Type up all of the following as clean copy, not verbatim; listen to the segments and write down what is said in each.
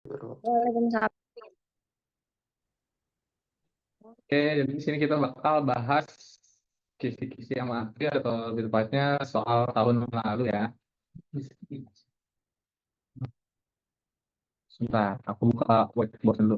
Waalaikumsalam. Oke, jadi di sini kita bakal bahas kisi-kisi yang mati atau lebih tepatnya soal tahun lalu ya. Sebentar, aku buka whiteboard dulu.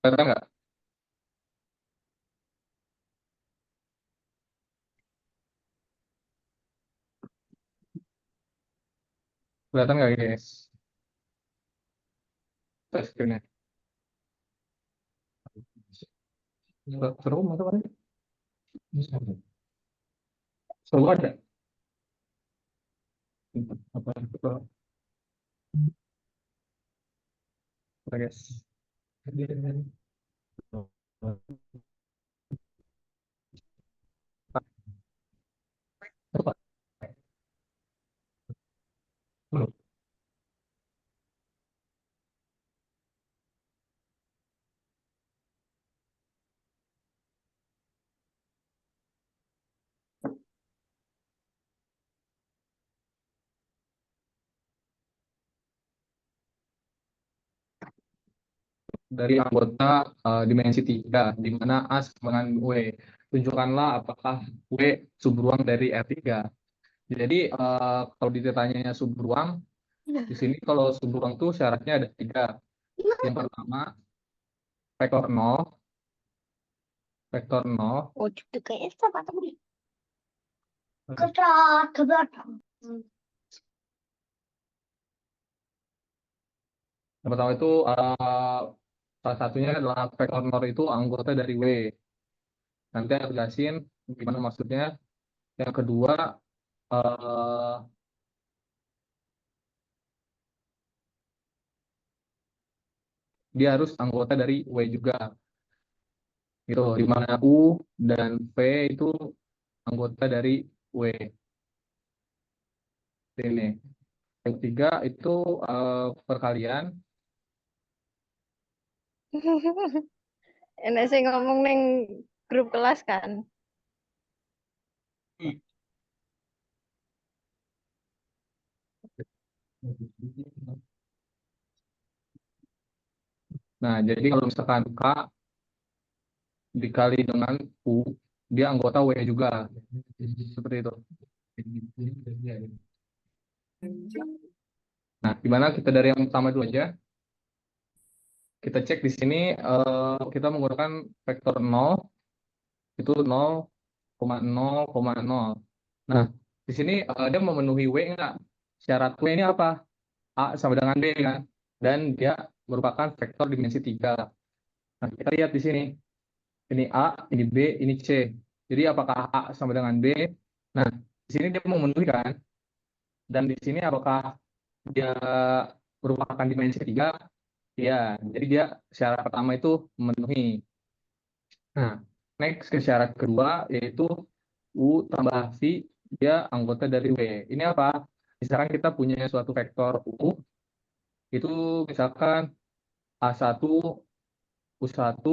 Kelihatan nggak? Kelihatan nggak guys? Tes screen-nya. Seru, masa apa? Seru ada. Apa? Apa, guys? Apa? Dari anggota dimensi 3, di mana A sama dengan W. Tunjukkanlah apakah W subruang dari R3. Jadi kalau ditanyanya subruang, di sini kalau subruang tuh syaratnya ada 3. Yang pertama, vektor nol, vektor nol. Oh, juga kayak sama tadi. Ke belakang. Yang pertama itu salah satunya adalah vektor nol itu anggota dari W. Nanti aku jelasin gimana maksudnya. Yang kedua, eh, dia harus anggota dari W juga. Gitu, di mana U dan V itu anggota dari W. Ini. Yang ketiga itu perkalian. Enak sih ngomong neng grup kelas kan. Nah, jadi kalau misalkan K dikali dengan U, dia anggota W juga. Seperti itu. Nah, gimana kita dari yang pertama dulu aja. Kita cek di sini kita menggunakan vektor nol itu 0,0,0. Nah, di sini dia memenuhi W enggak? Syarat W ini apa? A sama dengan B kan? Dan dia merupakan vektor dimensi 3. Nah, kita lihat di sini. Ini A, ini B, ini C. Jadi apakah A sama dengan B? Nah, di sini dia memenuhi kan? Dan di sini apakah dia merupakan dimensi 3? Iya, jadi dia syarat pertama itu memenuhi. Nah, next ke syarat kedua yaitu U tambah V, dia anggota dari W. Ini apa? Misalkan kita punya suatu vektor U, itu misalkan A1, U1,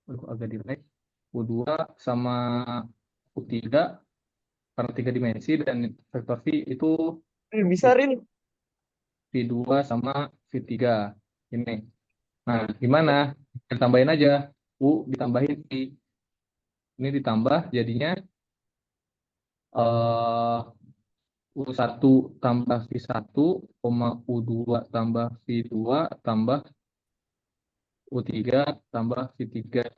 aduh, agak delay, U2 sama U3, karena 3 dimensi, dan vektor V itu Bisa, Rin. V2 sama V3. Ini. Nah, gimana? Kita tambahin aja. U ditambahin V. Ini ditambah jadinya U1 tambah V1, U2 tambah V2 tambah U3 tambah V3.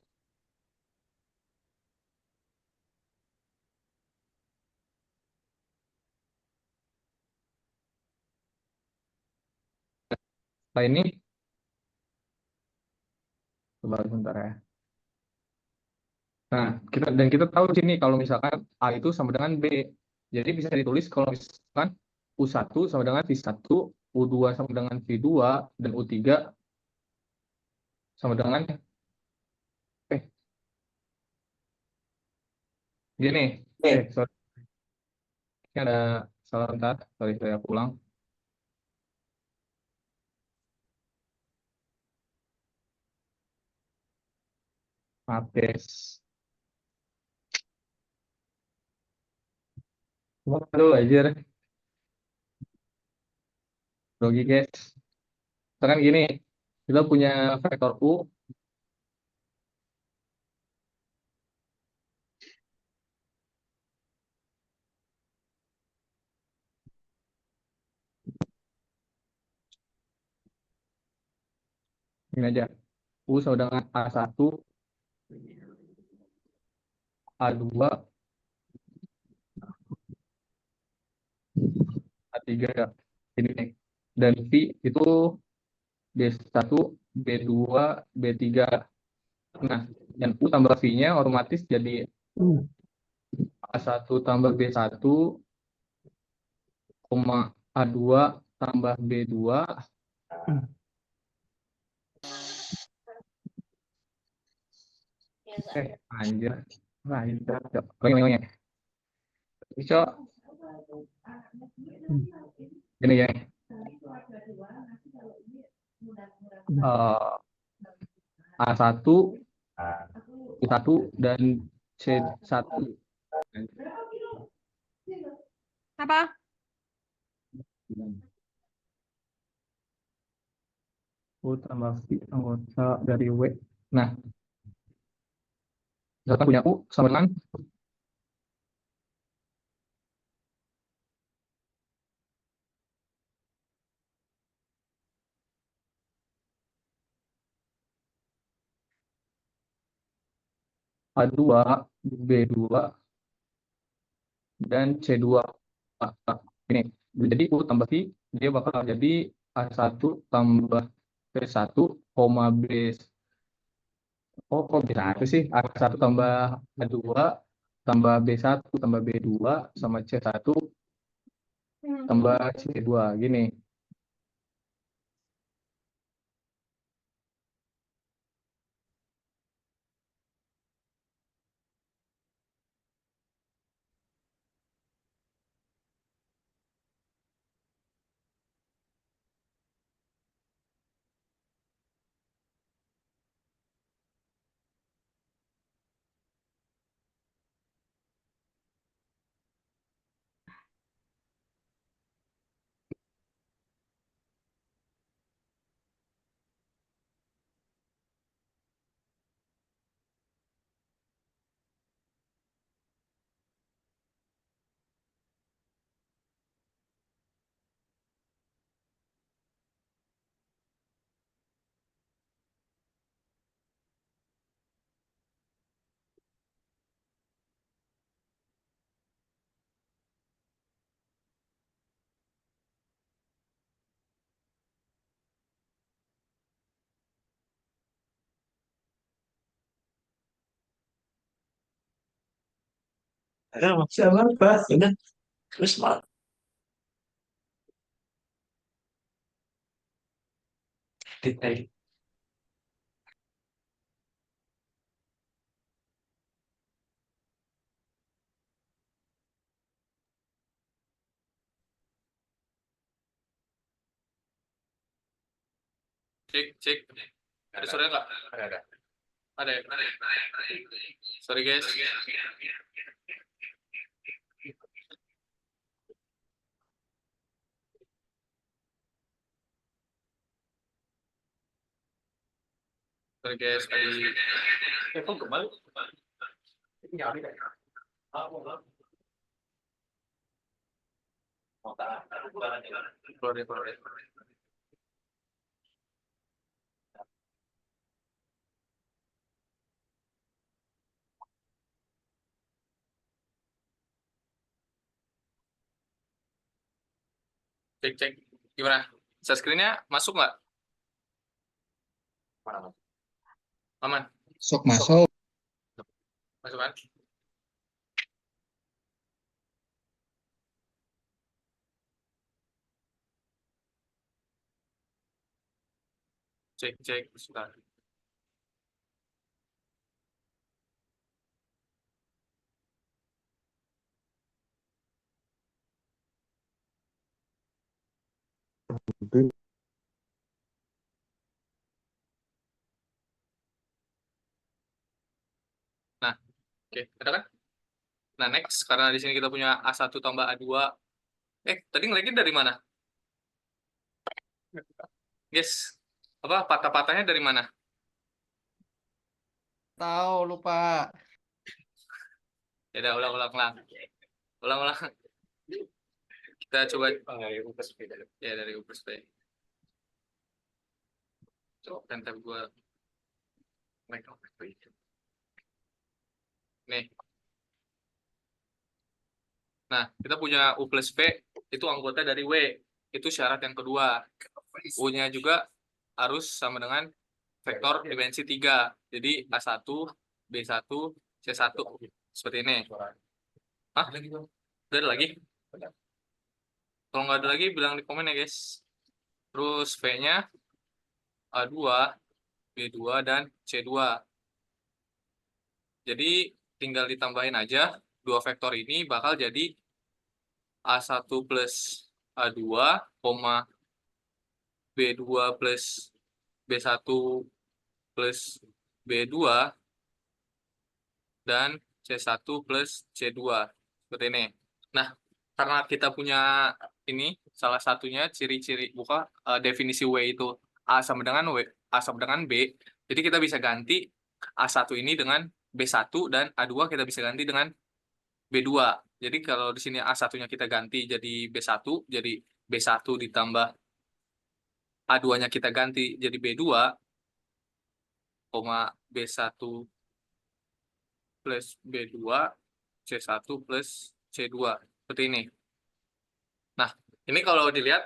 Setelah ini coba sebentar ya. Nah, kita tahu di sini kalau misalkan A itu sama dengan B. Jadi bisa ditulis kalau misalkan U1 sama dengan V1, U2 sama dengan V2, dan U3 sama dengan eh gini. Sorry, ini ada salah bentar. Sorry, saya pulang. Maaf, guys. Aduh, aja. Grogi, guys. Sekarang gini, kita punya vektor U. Ini aja. U sama dengan A1, A2, A3 ya. Ini nih. Dan V itu B1, B2, B3. Nah, yang U tambah V-nya otomatis jadi A1 tambah B1, koma A2 tambah B2. Anjir. Nah, ini lagi. Bisa gini ya. A1, U1, dan C1. Apa? U tambah V anggota dari W. Nah, misalkan punya U sama dengan A2, B2, dan C2. Ini. Jadi U tambah V, dia bakal jadi A1 tambah B1, koma B. Oh, kok B1 sih? A1 tambah A2, tambah B1, tambah B2, sama C1, tambah C2. Gini. Jangan bahas ini terus malah detail. Cek, cek. Ada suara nggak? Ada. Ada ya? Sorry guys. Sorry guys. Kok kembali? Nyari deh. Keluar. Cek, cek. Gimana? Share screen-nya masuk nggak? Mana? Aman. Sok masuk. Masuk kan? Cek sebentar. Nah, oke, ada kan? Nah, next karena di sini kita punya A1 tambah A2. Tadi ngeliknya dari mana? Guys, apa patah-patahnya dari mana? Tahu lupa. Ya udah ulang. Ulang. Kita coba dari U plus B. Ya, dari U plus B. Coba kan tab gua nih. Nah, kita punya U plus V itu anggota dari W. Itu syarat yang kedua. U-nya juga harus sama dengan vektor dimensi 3. Jadi A1, B1, C1. Seperti ini. Hah? Udah ada lagi? Kalau nggak ada lagi, bilang di komen ya, guys. Terus V-nya A2, B2, dan C2. Jadi tinggal ditambahin aja. Dua vektor ini bakal jadi A1 plus A2, B2 plus B1 plus B2, dan C1 plus C2. Seperti ini. Nah, karena kita punya ini, salah satunya ciri-ciri, definisi W itu A sama dengan B, jadi kita bisa ganti A1 ini dengan B1 dan A2 kita bisa ganti dengan B2. Jadi kalau di sini A1-nya kita ganti jadi B1, jadi B1 ditambah A2-nya kita ganti jadi B2, B1 plus B2, C1 plus C2. Seperti ini. Nah, ini kalau dilihat,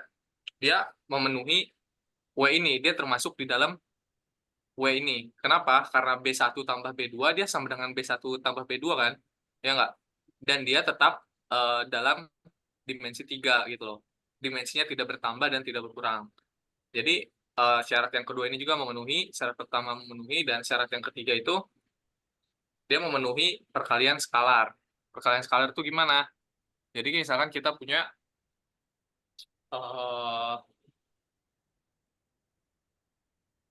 dia memenuhi W ini. Dia termasuk di dalam W ini. Kenapa? Karena B1 tambah B2, dia sama dengan B1 tambah B2 kan? Ya nggak? Dan dia tetap dalam dimensi 3 gitu loh. Dimensinya tidak bertambah dan tidak berkurang. Jadi, syarat yang kedua ini juga memenuhi, syarat pertama memenuhi, dan syarat yang ketiga itu dia memenuhi perkalian skalar. Perkalian skalar itu gimana? Jadi misalkan kita punya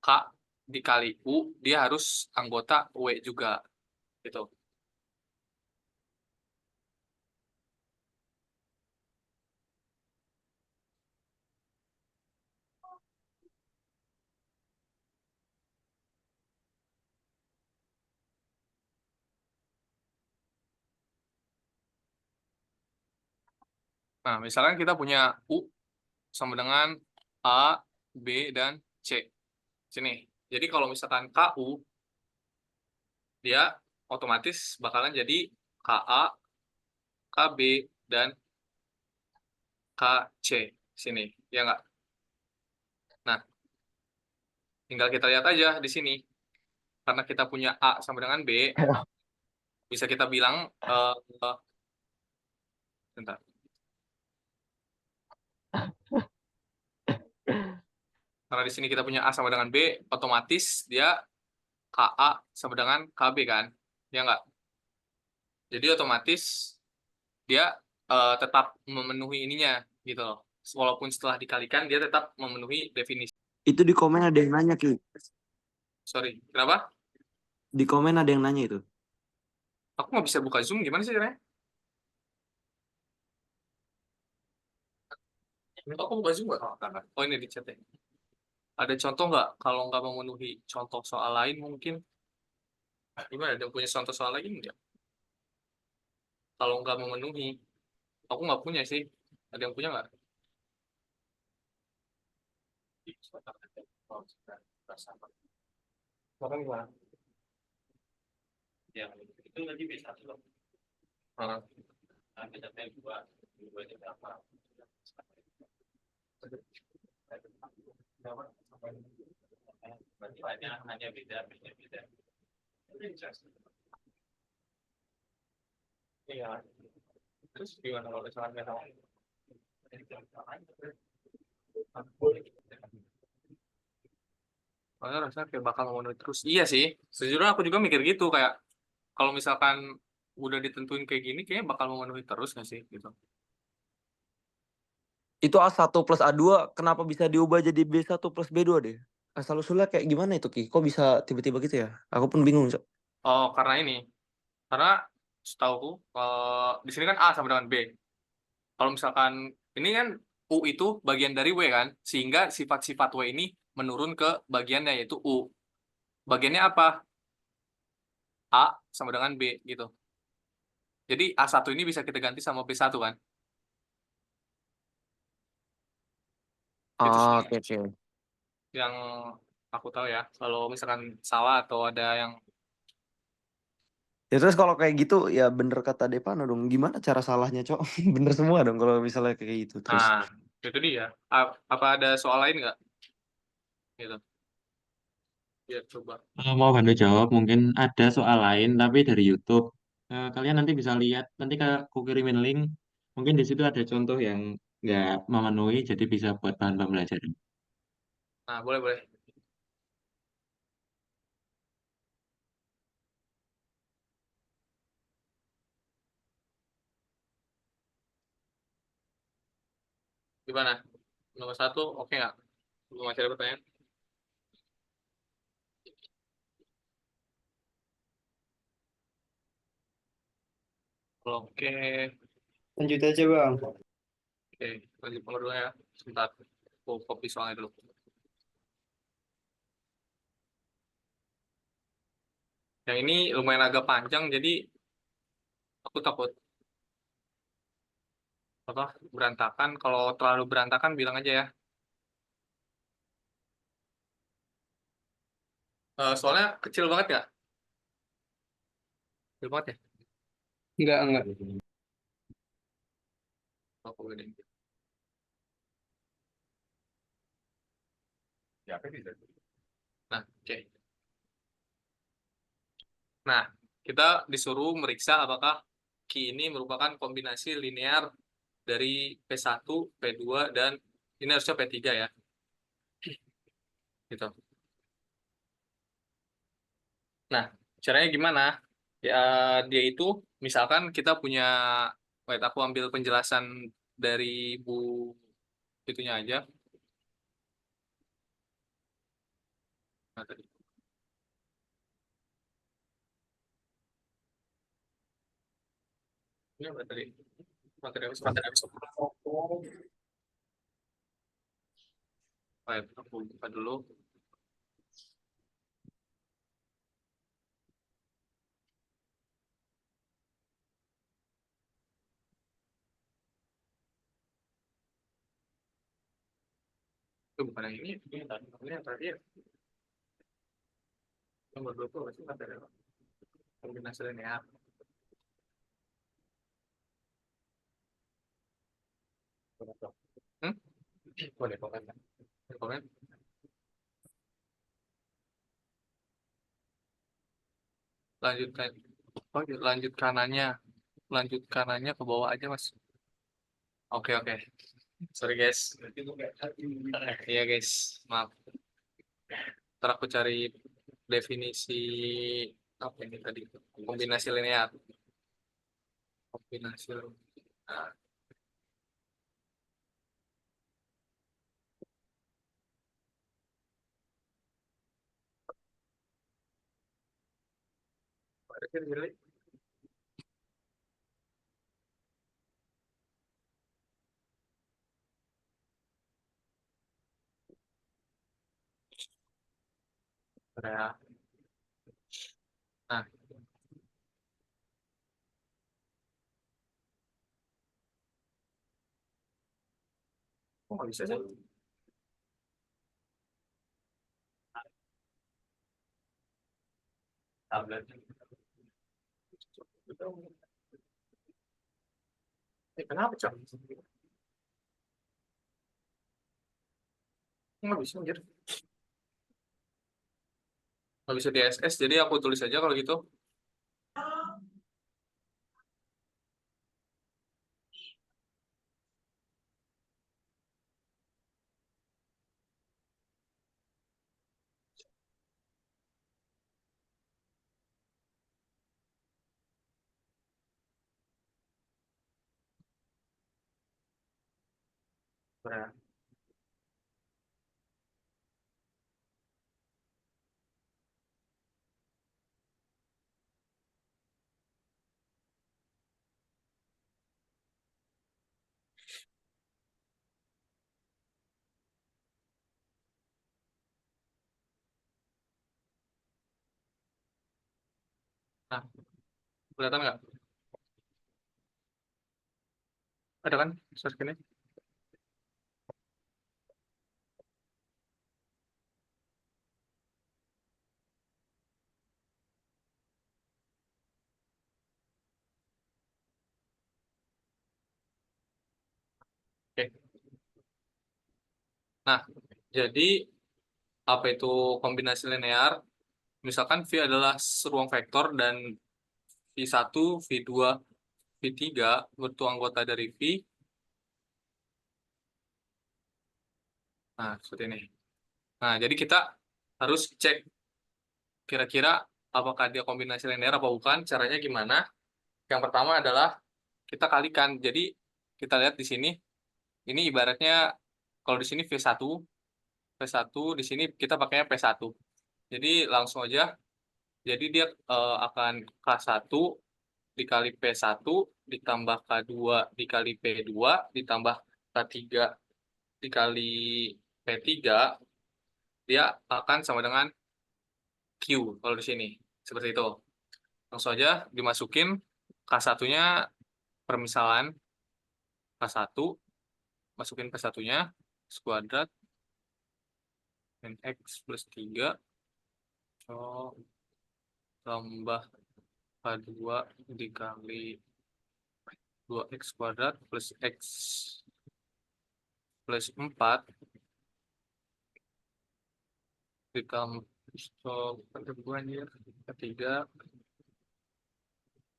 K dikali U, dia harus anggota W juga. Gitu. Nah, misalkan kita punya U sama dengan A, B, dan C. Sini. Jadi kalau misalkan KU, dia otomatis bakalan jadi KA, KB, dan KC. Sini. Ya nggak? Nah, tinggal kita lihat aja di sini. Karena kita punya A sama dengan B, bisa kita bilang, bentar. Karena di sini kita punya A sama dengan B, otomatis dia KA sama dengan KB kan? Ya nggak? Jadi otomatis dia tetap memenuhi ininya gitu loh. Walaupun setelah dikalikan, dia tetap memenuhi definisi. Itu di komen ada yang nanya, Ki. Sorry, kenapa? Di komen ada yang nanya itu. Aku nggak bisa buka Zoom, gimana sih caranya? Aku buka Zoom nggak? Oh, ini di chat ya. Ada contoh nggak kalau nggak memenuhi contoh soal lain mungkin? Gimana? Ada yang punya contoh soal lain nggak? Kalau nggak memenuhi, aku nggak punya sih. Ada yang punya nggak? Bahkan gimana? Ya, itu nanti bisa tuh. Nanti data dua itu berapa? Berarti hanya beda. Iya. Terus gimana kalau misalkan nggak tahu? Soalnya rasanya kayak bakal memenuhi terus. Iya sih. Sejujurnya aku juga mikir gitu kayak kalau misalkan udah ditentuin kayak gini kayaknya bakal memenuhi terus nggak sih gitu. Itu A1 plus A2 kenapa bisa diubah jadi B1 plus B2 deh? Asal usulnya kayak gimana itu Ki? Kok bisa tiba-tiba gitu ya? Aku pun bingung, Cok. Oh, karena ini. Karena setahuku di sini kan A sama dengan B. Kalau misalkan ini kan U itu bagian dari W kan, sehingga sifat-sifat W ini menurun ke bagiannya yaitu U. Bagiannya apa? A sama dengan B gitu. Jadi A1 ini bisa kita ganti sama B1 kan? Itu sih Oke, oke. yang aku tahu ya. Kalau misalkan salah atau ada yang Ya terus kalau kayak gitu ya bener kata Depano dong. Gimana cara salahnya, Cok? Bener semua dong kalau misalnya kayak gitu terus. nah, itu dia. Apa ada soal lain nggak? Gitu. Ya, coba. Kalau mau bantu jawab, mungkin ada soal lain, tapi dari YouTube. Kalian nanti bisa lihat, nanti aku kirimin link. Mungkin di situ ada contoh yang nggak memenuhi, jadi bisa buat bahan pembelajaran. Nah, boleh, boleh. Gimana? Nomor satu, oke nggak? Belum masih ada pertanyaan? Oke, Lanjut aja bang. oke. Lanjut nomor dua ya. Sebentar. Aku copy soalnya dulu. Yang ini lumayan agak panjang, jadi aku takut apa berantakan. Kalau terlalu berantakan, bilang aja ya. Soalnya kecil banget ya? Kecil banget ya? Enggak. Aku gede. Nah, oke. Nah, kita disuruh meriksa apakah Ki ini merupakan kombinasi linear dari P1, P2, dan ini harusnya P3 ya. Gitu. Nah, caranya gimana? Ya, dia itu, misalkan kita punya, wait, aku ambil penjelasan dari bu itunya aja. Nah, tadi. Ini apa tadi? Materi apa? Wait, aku buka dulu. Itu bukan yang ini yang tadi ya. Nomor 20 sih materi apa? Kombinasi linear. Hmm? Boleh komen. Komen. Lanjutkan. Oh, lanjut kanannya. Lanjut kanannya ke bawah aja, Mas. Oke, oke. Sorry, guys. Iya, guys. Maaf. Ntar aku cari definisi apa ini tadi? Kombinasi linear. Kombinasi linear. Ada sih, really? Ada ya. Nah, kok nggak bisa sih? Tablet. Kenapa, Cok? Nggak bisa, anjir. Nggak bisa di SS, jadi aku tulis aja kalau gitu. Nah, nah, kelihatan nggak? Ada kan share screen-nya? Oke. Nah, jadi apa itu kombinasi linear? Misalkan V adalah seruang vektor dan V1, V2, V3 bertu anggota dari V. Nah, seperti ini. Nah, jadi kita harus cek kira-kira apakah dia kombinasi linear apa bukan. Caranya gimana? Yang pertama adalah kita kalikan. Jadi kita lihat di sini, ini ibaratnya kalau di sini V1, V1 di sini kita pakainya P1. Jadi langsung aja. Jadi dia akan K1 dikali P1 ditambah K2 dikali P2 ditambah K3 dikali P3, dia akan sama dengan Q kalau di sini. Seperti itu. Langsung aja dimasukin K1-nya permisalan K1, masukin K1-nya X kuadrat min X plus 3 tambah K2 dikali 2X kuadrat plus X plus 4 ditambah ketiga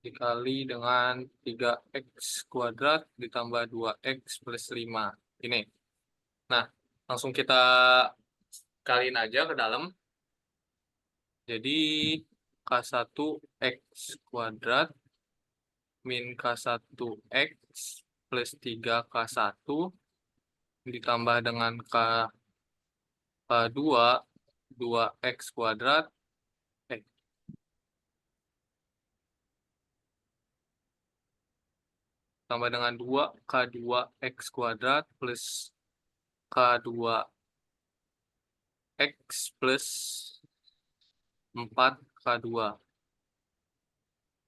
dikali dengan 3X kuadrat ditambah 2X plus 5. Ini. Nah, langsung kita kaliin aja ke dalam. Jadi K1X kuadrat min K1X plus 3K1 ditambah dengan K2 2X kuadrat tambah dengan 2K2X kuadrat plus K2X plus 4K2.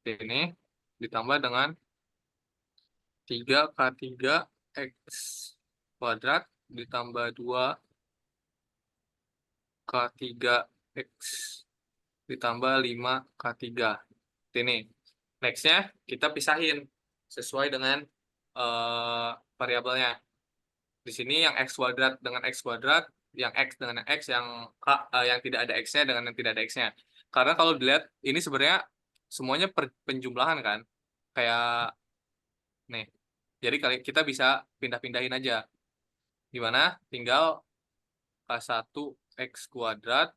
Ini ditambah dengan 3K3X kuadrat ditambah 2K3X ditambah 5K3. Ini. Next-nya kita pisahin sesuai dengan variabelnya. Di sini yang X kuadrat dengan X kuadrat, yang X dengan X, yang tidak ada X-nya dengan yang tidak ada X-nya. Karena kalau dilihat, ini sebenarnya semuanya penjumlahan kan. Kayak, nih. Jadi kita bisa pindah-pindahin aja. Gimana? Tinggal K1X kuadrat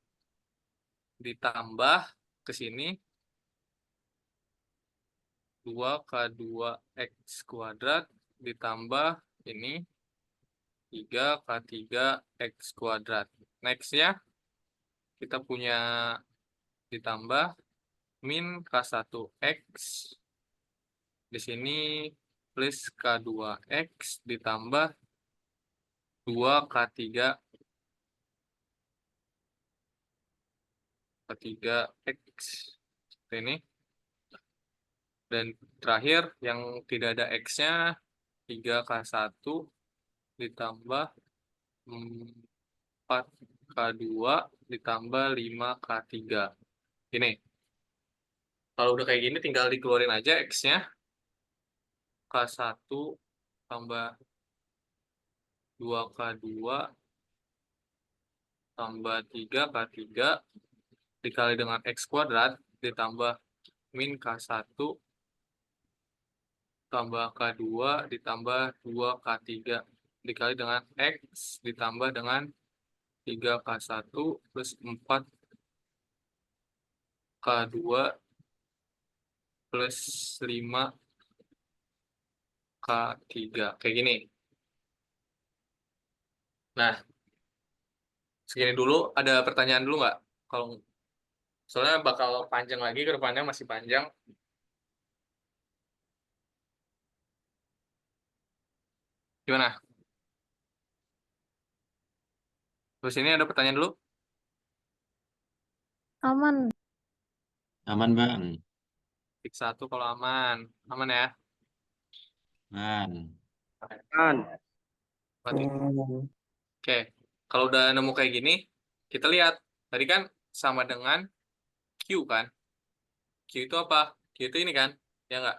ditambah ke sini 2K2X kuadrat ditambah ini 3K3X kuadrat. Next-nya kita punya ditambah min K1X di sini plus K2X ditambah 2K3X ini. Dan terakhir yang tidak ada X-nya 3K1 ditambah 4K2 ditambah 5K3. Ini. Kalau udah kayak gini tinggal dikeluarin aja X-nya. K1 tambah 2K2 tambah 3K3 dikali dengan X kuadrat ditambah min K1 tambah K2 ditambah 2K3 dikali dengan X ditambah dengan 3K1 plus 4K2 plus 5K3 kayak gini. Nah, segini dulu. Ada pertanyaan dulu nggak? Kalau soalnya bakal panjang lagi ke depannya, masih panjang. Gimana? Terus ini ada pertanyaan dulu? Aman. Aman, Bang. Tik 1 kalau aman. Aman ya? Aman. Berarti. Oke. Kalau udah nemu kayak gini, kita lihat. Tadi kan sama dengan Q kan? Q itu apa? Q itu ini kan? Ya nggak?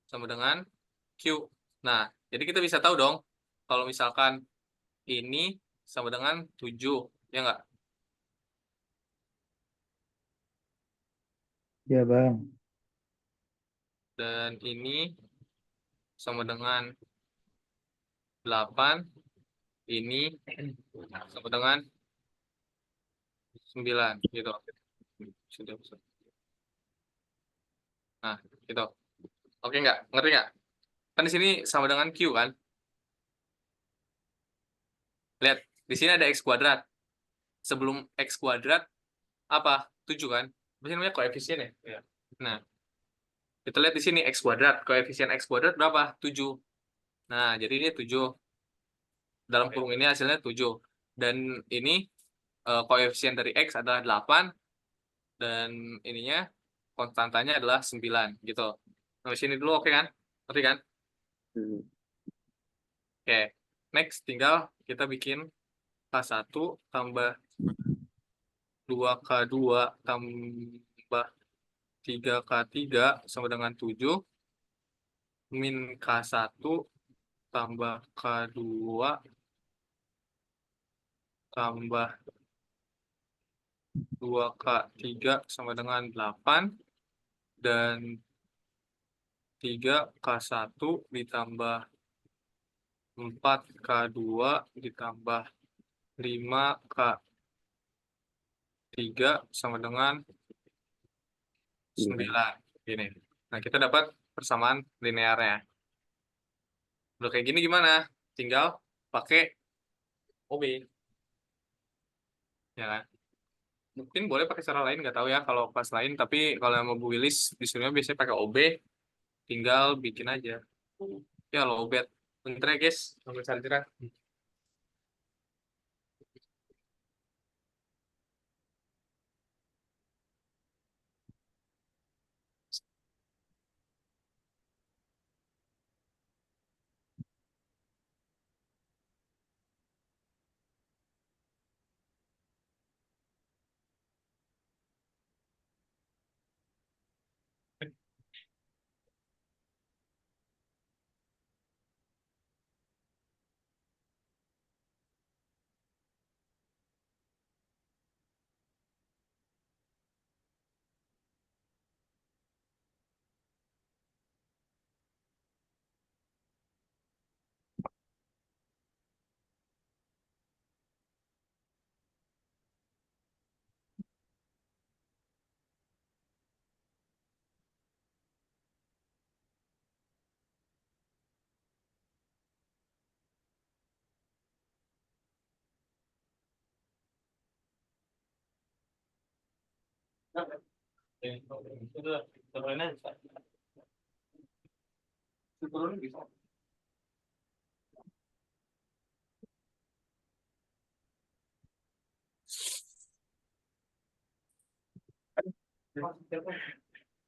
Sama dengan Q. Nah, jadi kita bisa tahu dong, kalau misalkan ini sama dengan 7, ya nggak? Ya, Bang. Dan ini sama dengan 8, ini sama dengan 9, gitu. Sudah. Nah, gitu. Oke nggak? Ngerti nggak? Kan di sini sama dengan Q kan? Lihat, di sini ada X kuadrat. Sebelum X kuadrat, apa? 7 kan? Apa sih namanya koefisien ya? Iya. Nah, kita lihat di sini X kuadrat. Koefisien X kuadrat berapa? 7. Nah, jadi ini 7. Dalam kurung ini hasilnya 7. Dan ini koefisien dari X adalah 8. Dan ininya konstantanya adalah 9. Gitu. Nah, di sini dulu oke kan? Ngerti kan? Oke. Next, tinggal kita bikin K1 tambah 2K2 tambah 3K3 sama dengan 7 min K1 tambah K2 tambah 2K3 sama dengan 8 dan 3K1 ditambah 4K2 ditambah 5K3 sama dengan 9. Gini. Nah, kita dapat persamaan linearnya. Udah kayak gini gimana? Tinggal pakai OB. Ya kan? Mungkin boleh pakai cara lain, nggak tahu ya kalau kelas lain. Tapi kalau yang mau Bu Wilis, disuruhnya biasanya pakai OB. Tinggal bikin aja. Ya, lo OB. Bentar ya, guys. Sambil cari-cari.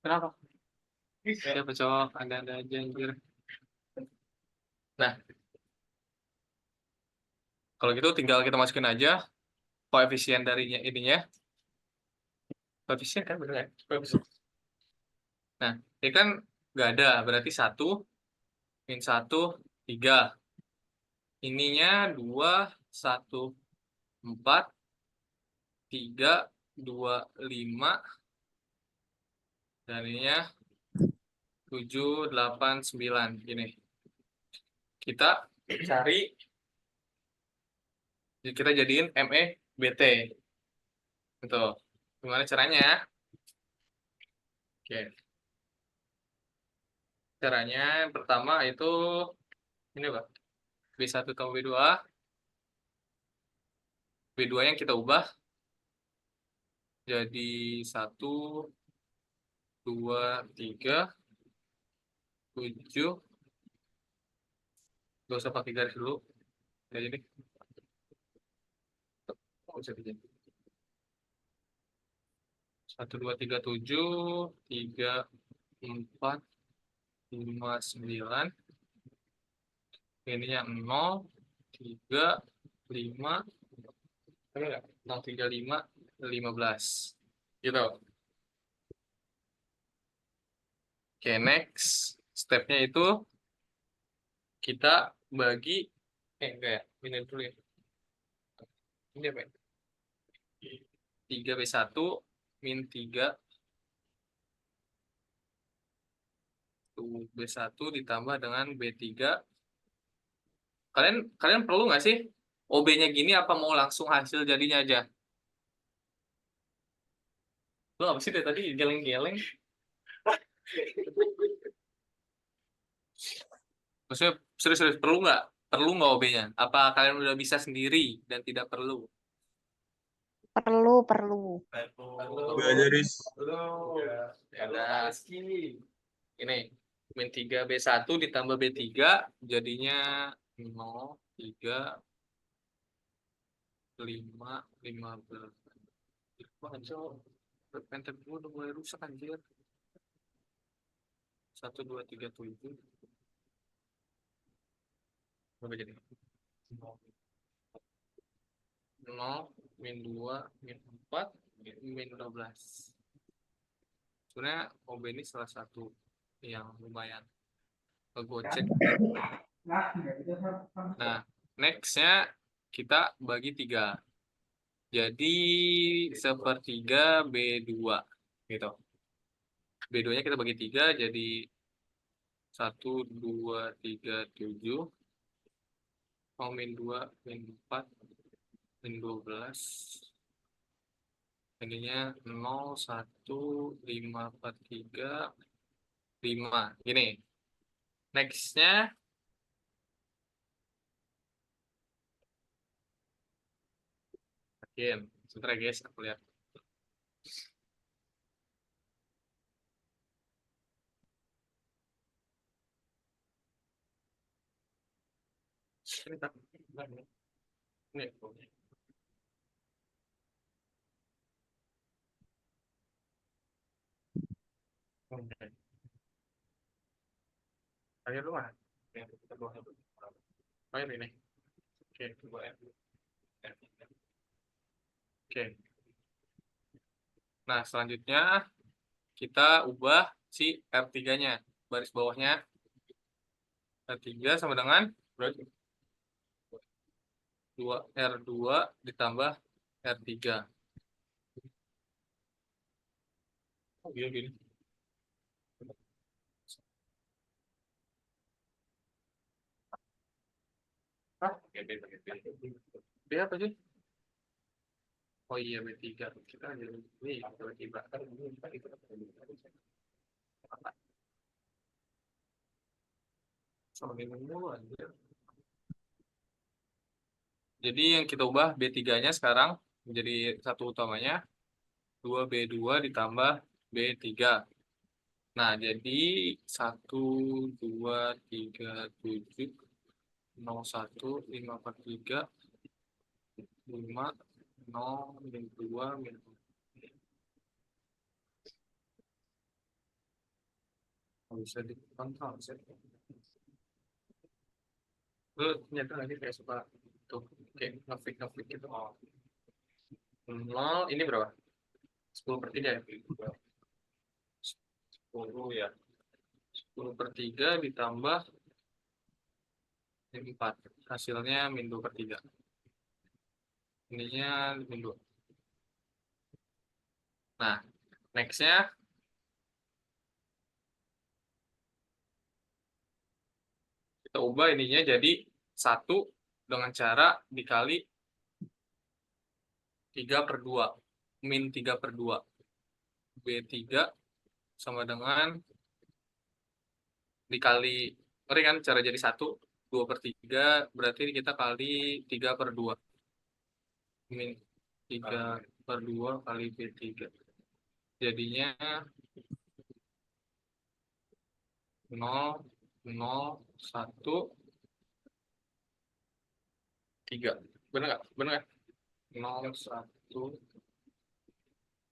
Kenapa? Siapa cowok? Ada aja anjir. Nah, kalau gitu tinggal kita masukin aja koefisien darinya ininya. Koefisien kan bener ya? Koefisien. Nah, ini kan nggak ada. Berarti 1, min 1, 3. Ininya 2, 1, 4. 3, 2, 5. Dan ininya 7, 8, 9. Gini. Kita cari, kita jadiin ME BT. Gitu. Gimana caranya? Oke. Caranya yang pertama itu ini Pak. B1 tambah B2. B2 yang kita ubah jadi 1, 2, 3, 7. Gak usah pakai garis dulu. Kayak gini. Oh, bisa dijadi. 1, 2, 3, 7, 3, 4, 5, 9. Ininya 0, 3, 5. 0, 3, 5, 15. Gitu. Oke, next. Stepnya itu kita bagi, enggak ya, ini dulu ya. Ini apa ya? 3B1 min 3 B1 ditambah dengan B3. Kalian perlu nggak sih OB-nya gini, apa mau langsung hasil jadinya aja? Lo apa sih dari tadi geleng-geleng? Maksudnya serius-serius perlu nggak? Perlu nggak OB-nya? Apa kalian udah bisa sendiri dan tidak perlu? Perlu, perlu. Garis. Ya udah. Ini min 3B1 ditambah B3 jadinya 0, 3, 5, 15. Banget so. Penten gue udah mulai rusak anjir. 1, 2, 3, 7. Berapa jadi? 0, min 2, min 4, min 12. Sebenarnya OB ini salah satu yang lumayan ngegocek. Nah, nextnya kita bagi 3. Jadi sepertiga B2 gitu. B2-nya kita bagi 3 jadi 1, 2, 3, 7. Oh, min 2, min 4, min 12. Ininya 0, 1, 5, 4, 3, 5. Gini. Next-nya sebentar ya guys, aku lihat. Ini tak. Ini. Oke. Ayo lu mah. Kita bawa dulu. Oh, ini. Oke, coba ya. Oke. Nah, selanjutnya kita ubah si R3-nya. Baris bawahnya R3 sama dengan berarti 2R2 ditambah R3. Oh, gini. B apa sih? Oh iya, B3. Kita jadi ini tiba-tiba. Sama dengan mulu anjir. Jadi yang kita ubah B3-nya sekarang menjadi satu utamanya 2B2 ditambah B3. Nah, jadi 1, 2, 3, 7, 0, 1, 5, 4, 3, 5, 0, min 2, min 4. Bisa dikontrol sih. Lu nyata lagi kayak suka tuh kayak ngeflik gitu. Oh. 0 ini berapa? 10/3 ya? 10 ya. 10/3 ditambah 4. Hasilnya min 2/3. Ininya min 2. Nah, next-nya kita ubah ininya jadi 1 dengan cara dikali 3/2. Min 3/2. B3 sama dengan dikali, ngerti kan cara jadi 1, 2/3, berarti kita kali 3/2. Min 3/2 kali B3. Jadinya 0, 0, 1, 3. Bener nggak? Bener nggak? 0, 1,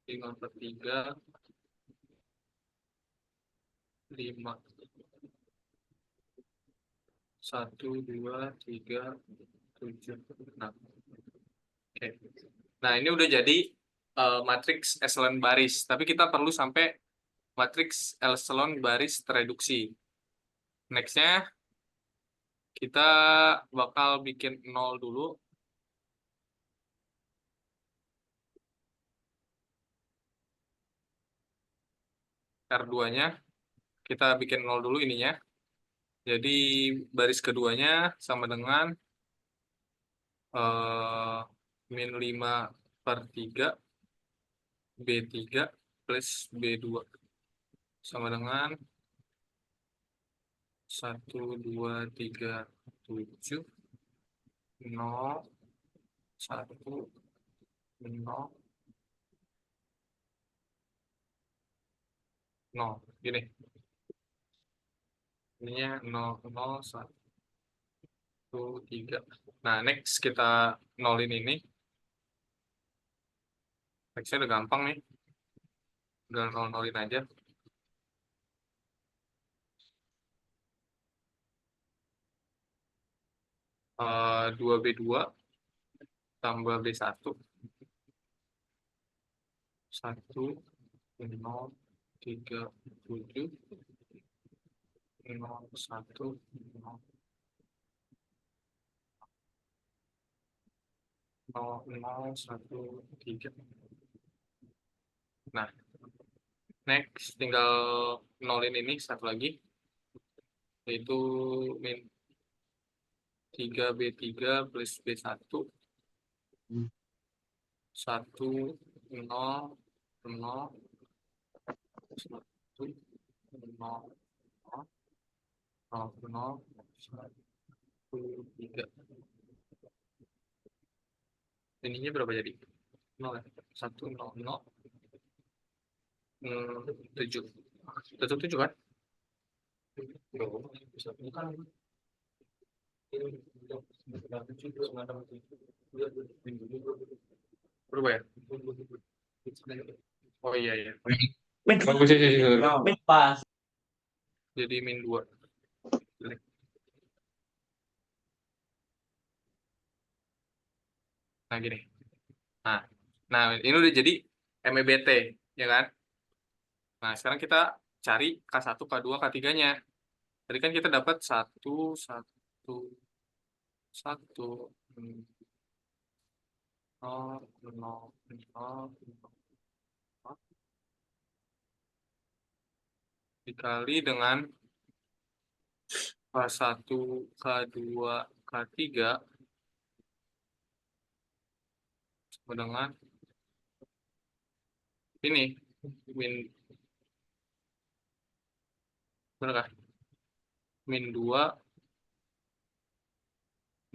5/3, 5. 1, 2, 3, 7, 6. Oke. Nah, ini udah jadi matriks echelon baris, tapi kita perlu sampai matriks echelon baris tereduksi. Next-nya kita bakal bikin 0 dulu. R2-nya kita bikin 0 dulu ininya. Jadi baris keduanya sama dengan min 5/3 B3 plus B2 sama dengan 1, 2, 3, 7, 0, 1, 0, 0. Gini. Ininya 0, 0, 1, 3. Nah, next kita nolin ini. Next-nya udah gampang nih. Udah nolin aja. Uh, 2B2 tambah B1. 1, 0, 3, 7, 0, 1, 0, 0, 0, 1, 3. Nah, next tinggal nolin ini satu lagi, yaitu min 3B3 plus B1. 1, 0, 0, 1, 0, 0, 0, 1, 3. Ininya berapa jadi? 0 ya? 1, 0, 0, 7. Tetap 7 kan? Berapa ya? Oh iya ya. Bagus ya. Min pas. Jadi min 2. Nah gini. Nah ini udah jadi MEBT, ya kan? Nah sekarang kita cari K1, K2, K3-nya. Tadi kan kita dapat 1, 1, 1, 0, 0, 0, dikali dengan K1, K2, K3 sama dengan ini min, benar kah? Min 2,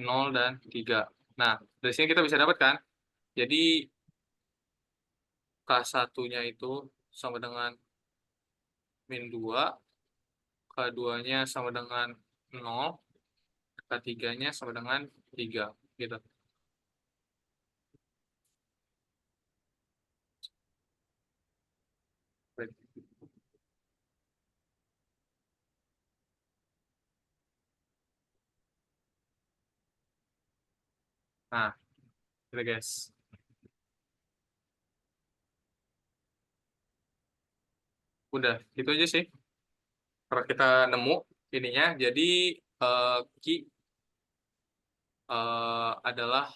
0, dan 3. Nah, dari sini kita bisa dapat kan? Jadi K1-nya itu sama dengan min 2, K2-nya sama dengan 0, K3-nya sama dengan 3. Gitu. Nah, gitu guys. Udah, gitu aja sih. Kalau kita nemu ininya, jadi Ki adalah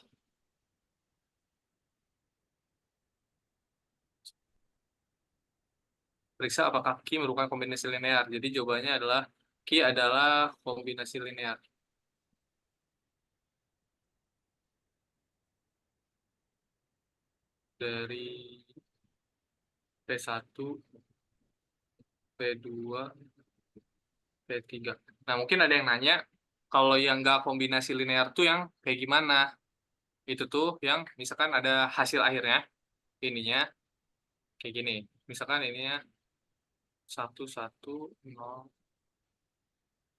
periksa apakah Q merupakan kombinasi linear. Jadi jawabannya adalah Q adalah kombinasi linear. Dari P1, P2, P3. Nah, mungkin ada yang nanya, kalau yang nggak kombinasi linear tuh yang kayak gimana? Itu tuh yang misalkan ada hasil akhirnya, ininya kayak gini. Misalkan ininya 1, 1, 0,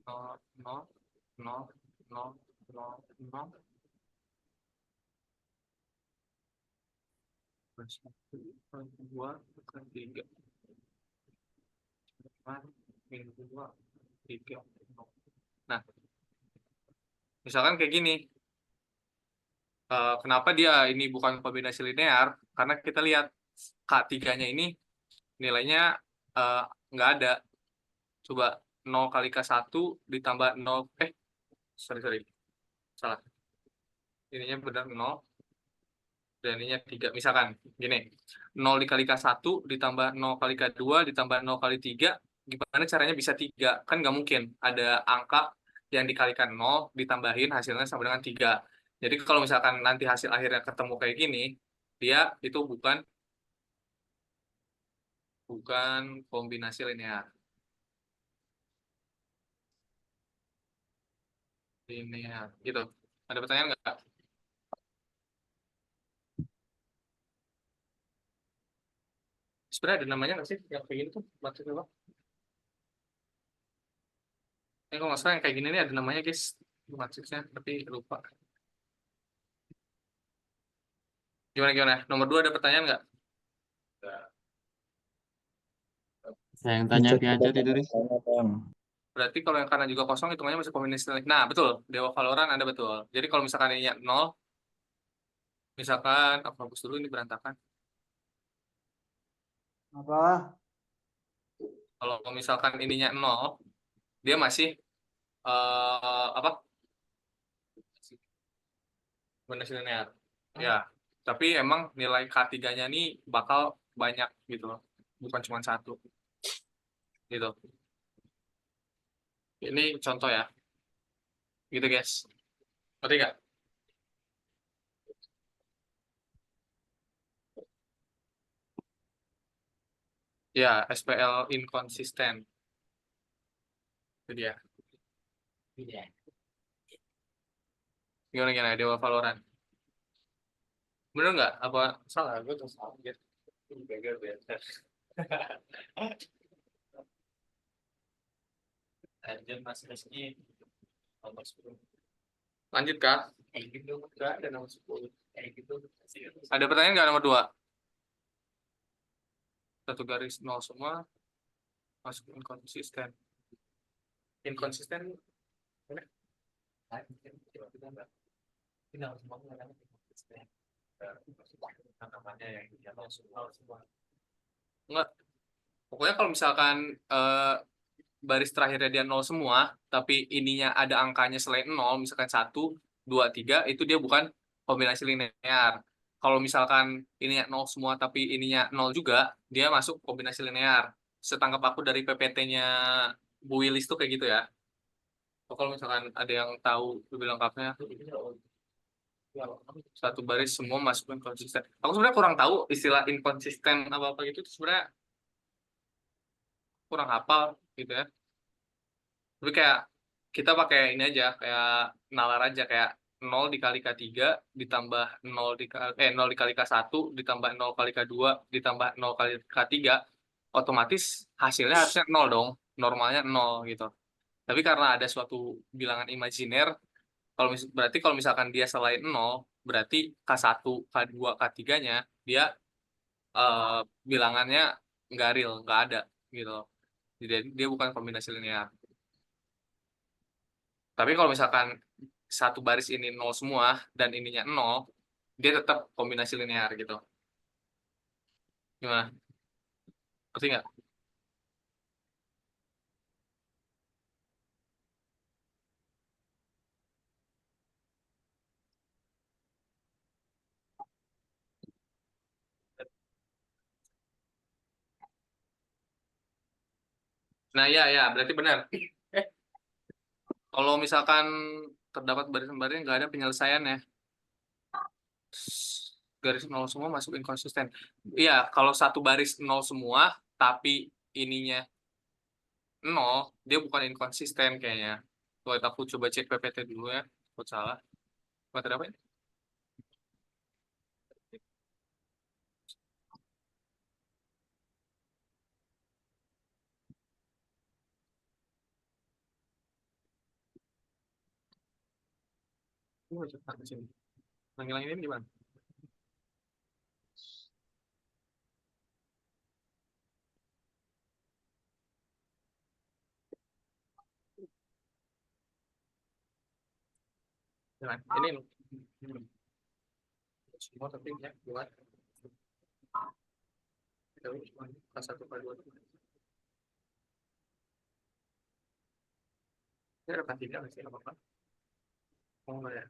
0, 0, 0, 0, 0, 0. Satu, dua, tiga, dua, tiga. Nah, misalkan kayak gini. Kenapa dia ini bukan kombinasi linear? Karena kita lihat K3-nya ini nilainya eh, nggak ada. Coba 0 kali K1 ditambah 0, sorry, salah. Ininya benar 0, dan ininya 3. Misalkan, gini, 0 dikali K1 ditambah 0 kali K2 ditambah 0 kali 3, gimana caranya bisa 3? Kan nggak mungkin ada angka yang dikalikan 0, ditambahin hasilnya sama dengan 3. Jadi kalau misalkan nanti hasil akhirnya ketemu kayak gini, dia itu bukan kombinasi linear. Linear, gitu. Ada pertanyaan nggak? Sebenarnya ada namanya nggak sih yang kayak gini tuh? Maksudnya apa? Kalau nggak salah yang kayak gini nih ada namanya guys, maksudnya, tapi lupa. Gimana? Nomor 2 ada pertanyaan nggak? Saya yang tanya aja itu, Riz. Berarti kalau yang kanan juga kosong, hitungannya masih kombinasi linear. Nah, betul. Dewa Valorant ada betul. Jadi kalau misalkan ini 0, misalkan, aku hapus dulu ini berantakan. Apa? Kalau misalkan ininya 0, dia masih apa? Kombinasi linear. Ya, tapi emang nilai K3-nya nih bakal banyak gitu loh. Bukan cuma satu. Gitu. Ini contoh ya. Gitu guys. Ngerti nggak? Ya, SPL inkonsisten. Itu dia. Gimana Dewa Valorant? Bener nggak? Apa salah? Gue tuh salah gitu. Gagal better. Lanjut Mas Rizky. Nomor 10. Lanjut kak? Kayak gitu. Nggak ada nomor 10. Kayak gitu. Ada pertanyaan nggak nomor 2? Satu garis 0 semua. Masuk inkonsisten. Inkonsisten. Mana? Final semua kan inkonsisten. Namanya yang 0 semua. Enggak. Pokoknya kalau misalkan baris terakhirnya dia 0 semua, tapi ininya ada angkanya selain 0, misalkan 1, 2, 3, itu dia bukan kombinasi linear. Kalau misalkan ininya 0 semua, tapi ininya 0 juga, dia masuk kombinasi linear. Setangkap aku dari PPT-nya Bu Wilis tuh kayak gitu ya. Kalau misalkan ada yang tahu lebih lengkapnya, satu baris semua masuk inkonsisten. Aku sebenarnya kurang tahu istilah inkonsisten apa-apa gitu, sebenarnya kurang hafal gitu ya. Tapi kayak kita pakai ini aja, kayak nalar aja, kayak 0 dikali K3 ditambah 0 dikali K1 ditambah 0 kali K2 ditambah 0 kali K3, otomatis hasilnya harusnya 0 dong, normalnya 0 gitu. Tapi karena ada suatu bilangan imajiner, berarti kalau misalkan dia selain 0, berarti K1, K2, K3-nya dia eh, bilangannya nggak real, nggak ada gitu. Jadi dia bukan kombinasi linear. Tapi kalau misalkan satu baris ini 0 semua dan ininya 0, dia tetap kombinasi linear gitu. Gimana? Ngerti nggak? Nah, ya, berarti benar. Kalau misalkan terdapat baris-baris nggak ada penyelesaiannya, garis nol semua masuk inkonsisten. Iya, kalau satu baris nol semua, tapi ininya nol, dia bukan inkonsisten kayaknya. Kalau aku coba cek PPT dulu ya, kalau salah. Materi apa ini? Langit-langit ini gimana? Jangan. Ini semua tapi ya buat kelas 1 kelas 2. Ini ada kantinnya nggak sih? Apa-apa? Oh, enggak ya.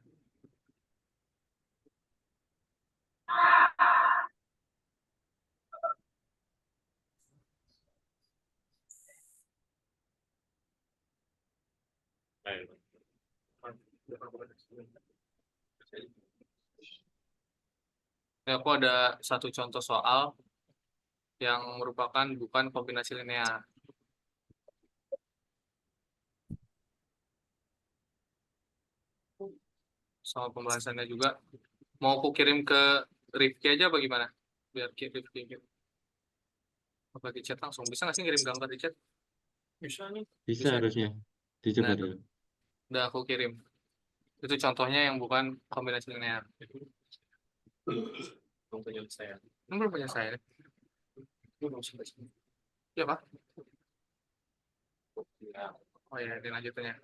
Ini aku ada satu contoh soal yang merupakan bukan kombinasi linear. Sama pembahasannya juga. Mau aku kirim ke Rifki aja bagaimana? Biar Rifki gitu. Apa di chat langsung. Bisa nggak sih ngirim gambar di chat? Bisa nih. Bisa Bisa. harusnya. Dicoba Nah, dulu. udah aku kirim. Itu contohnya yang bukan kombinasi linear. Belum penyelesaian. Belum penyelesaian. Iya, Pak. Oh ya, ini lanjutannya.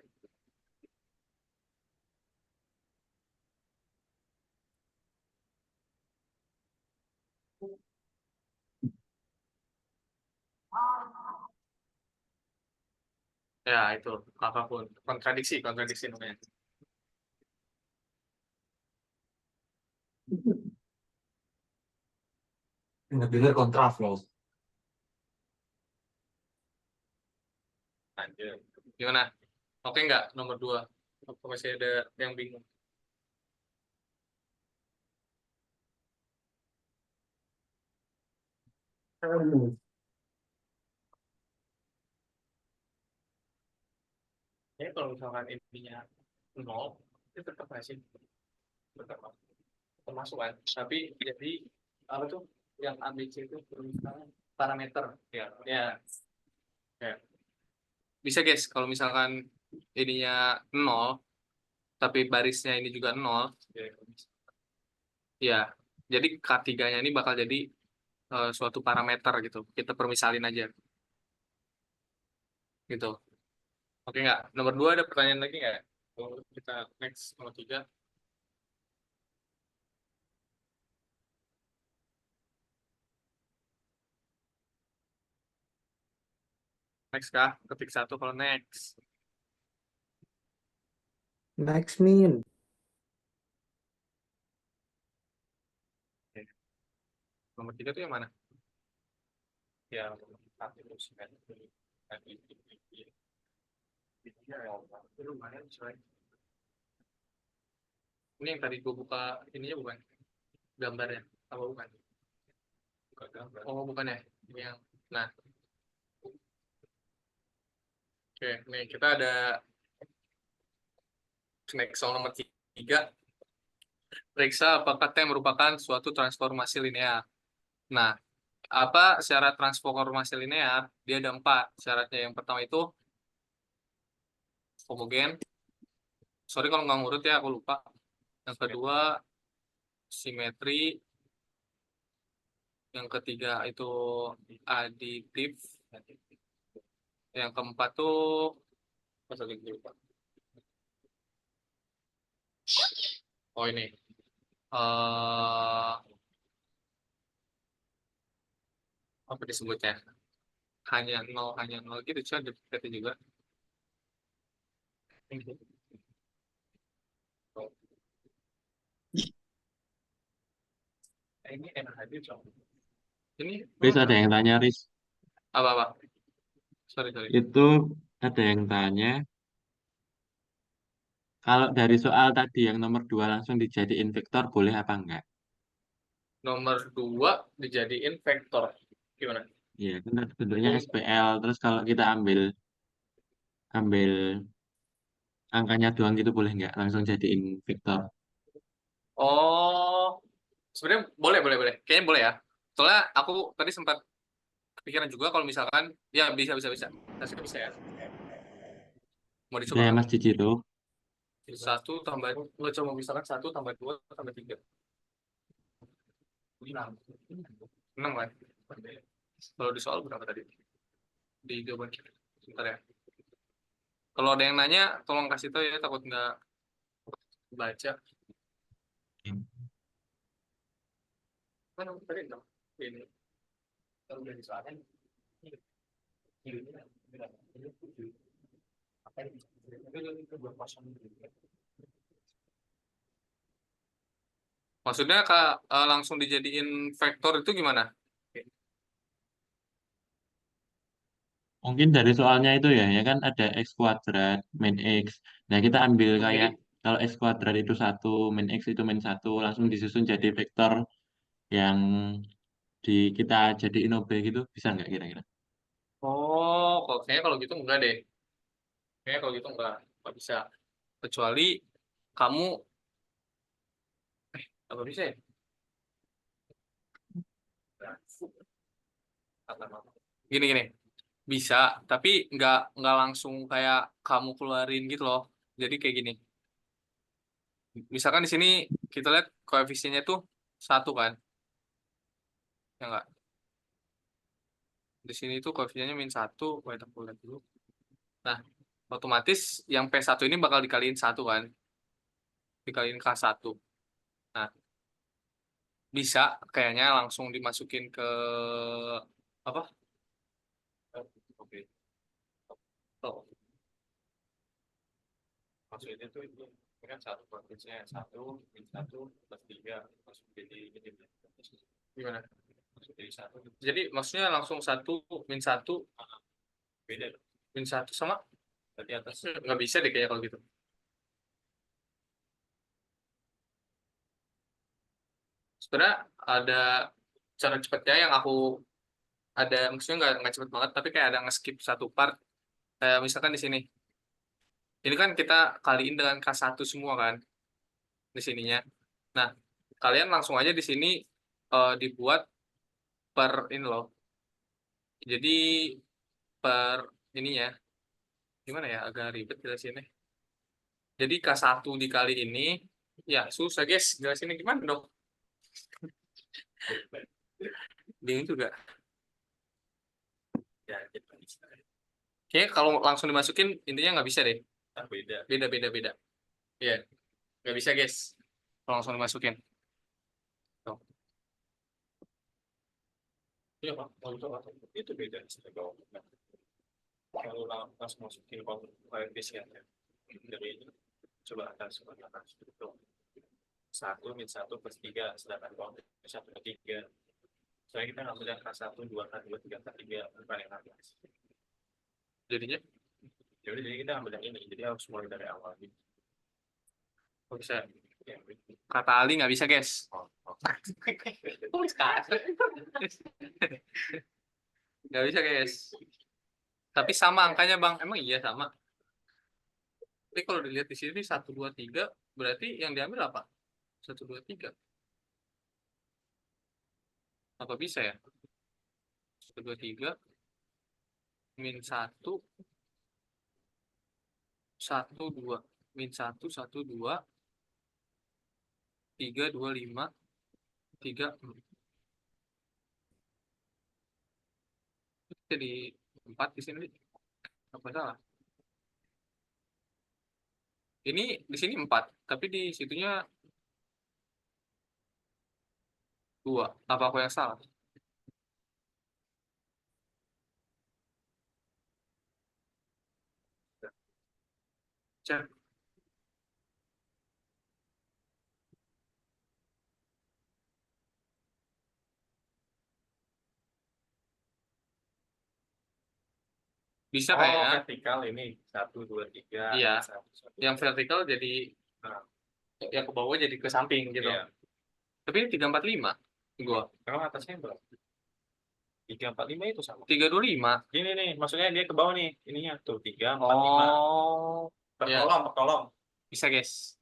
Ya, itu apapun. Kontradiksi namanya. Dengar kontraflow. Lanjut. Gimana? Oke nggak nomor 2? Apa masih ada yang bingung? Ya kalau misalkan intinya 0, itu tetap masih tetap termasuk kan. Tapi jadi apa tuh yang ABC itu misalnya parameter ya. Ya. Bisa guys kalau misalkan ininya 0 tapi barisnya ini juga 0 ya. Jadi K3-nya ini bakal jadi suatu parameter gitu. Kita permisalin aja gitu. Oke nggak? Nomor 2 ada pertanyaan lagi nggak? Kalau kita next nomor 3. Next kah? Ketik 1 kalau next. Next min. Oke. Nomor 3 tuh yang mana? Ya, nomor 4 itu simetri. Itu lumayan coy. Ini yang tadi gue buka ininya bukan? Gambarnya. Apa bukan? Bukan gambar. Oh, bukan ya? Ini yang. Nah, oke. Nih, kita ada next soal nomor 3. Periksa apakah T merupakan suatu transformasi linear. Nah, apa syarat transformasi linear? Dia ada 4 syaratnya. Yang pertama itu homogen. Sorry kalau nggak ngurut ya, aku lupa. Yang kedua simetri. Yang ketiga itu aditif. Yang keempat tuh apa lagi gue lupa. Oh ini. Apa disebutnya? Hanya nol gitu cuy, ada PT juga. Ini enak aja coba. Ini Riz ada yang tanya, Riz. apa-apa? Sorry. Itu ada yang tanya, kalau dari soal tadi yang nomor 2 langsung dijadiin vektor boleh apa enggak? Nomor 2 dijadiin vektor. Gimana? Iya, kan bentuknya SPL. Terus kalau kita ambil ambil angkanya doang gitu boleh nggak? Langsung jadiin vektor. Oh, sebenarnya boleh. Kayaknya boleh ya. Soalnya aku tadi sempat kepikiran juga kalau misalkan, ya bisa. Hasilnya bisa ya. Mau Itu dicoba ya nggak? Mas Cici tuh. 1 tambah, coba misalkan 1 tambah 2 tambah 3. 6 kan? Kalau di soal berapa tadi? Di jawaban kita. Sebentar ya. Kalau ada yang nanya, tolong kasih tahu ya, takut nggak baca. Mana tadi dong? Ini. Kalau udah disoalkan. Maksudnya Kak, langsung dijadiin vektor itu gimana? Mungkin dari soalnya itu ya kan ada X kuadrat, min X. Nah, kita ambil kayak Jadi, kalau X kuadrat itu 1, min X itu min 1, langsung disusun jadi vektor yang kita jadiin OB gitu, bisa nggak kira-kira? kayaknya kalau gitu enggak deh. Kayaknya kalau gitu enggak bisa. Kecuali kamu, apa bisa ya? Gini. Bisa, tapi nggak langsung kayak kamu keluarin gitu loh. Jadi kayak gini. Misalkan di sini kita lihat koefisiennya tuh 1 kan? Ya enggak? Di sini tuh koefisiennya -1. Wait, aku lihat dulu. Nah, otomatis yang P1 ini bakal dikaliin 1 kan? Dikaliin K1. Nah, bisa kayaknya langsung dimasukin ke apa? Oke. Oh, maksudnya tuh itu kan 1 koefisiennya 1 min 1 plus 3 masuk jadi ini. Gimana? Masuk jadi 1. Jadi maksudnya langsung 1 min 1 beda. -1 sama di atasnya nggak bisa deh kayaknya kalau gitu. Sebenarnya ada cara cepatnya yang aku ada, maksudnya nggak cepet banget tapi kayak ada nge-skip satu part. Kayak misalkan di sini ini kan kita kaliin dengan K1 semua kan di sininya. Nah, kalian langsung aja di sini dibuat per ini loh. Jadi per ininya gimana ya, agak ribet jelasinnya. Jadi K1 dikali ini, ya susah guys jelasinnya gimana dong. Bingung juga. Ya, kayaknya kalau langsung dimasukin intinya nggak bisa deh. Beda. Iya, nggak bisa guys. Kalau langsung dimasukin. Tuh. Iya Pak, itu beda. Kalau langsung masukin koefisiennya dari ini, coba atas itu 1 min 1 plus 3, sedangkan kalau 1 per 3, soalnya kita ngambil yang K1, 2, K2, 3, K3 bukan yang atas. Jadinya ya udah, jadi kita ambil yang ini, jadi harus mulai dari awal gitu. Kok bisa? Ya, kata Ali nggak bisa guys. Tulis kasar. Nggak bisa guys. Tapi sama angkanya bang, emang iya sama. Tapi kalau dilihat di sini 1, 2, 3, berarti yang diambil apa? 1, 2, 3. Apa bisa ya? 1, 2, 3 min 1 1, 2 min 1 1, 2 3, 2, 5 3 jadi 4 di sini. Apa salah? Ini di sini 4, tapi di situnya 2. Apa aku yang salah? Cek. Bisa Oh, kayak vertikal ini 1, 2, 3. Iya. 1, 1. yang vertikal jadi yang ke bawah jadi ke samping gitu. Iya. Tapi ini 345 gua. Kalau atasnya berapa? 345 itu sama. 325. Gini nih, maksudnya dia ke bawah nih. Ininya tuh 345. Oh, Per iya. kolom, per kolom. Bisa guys.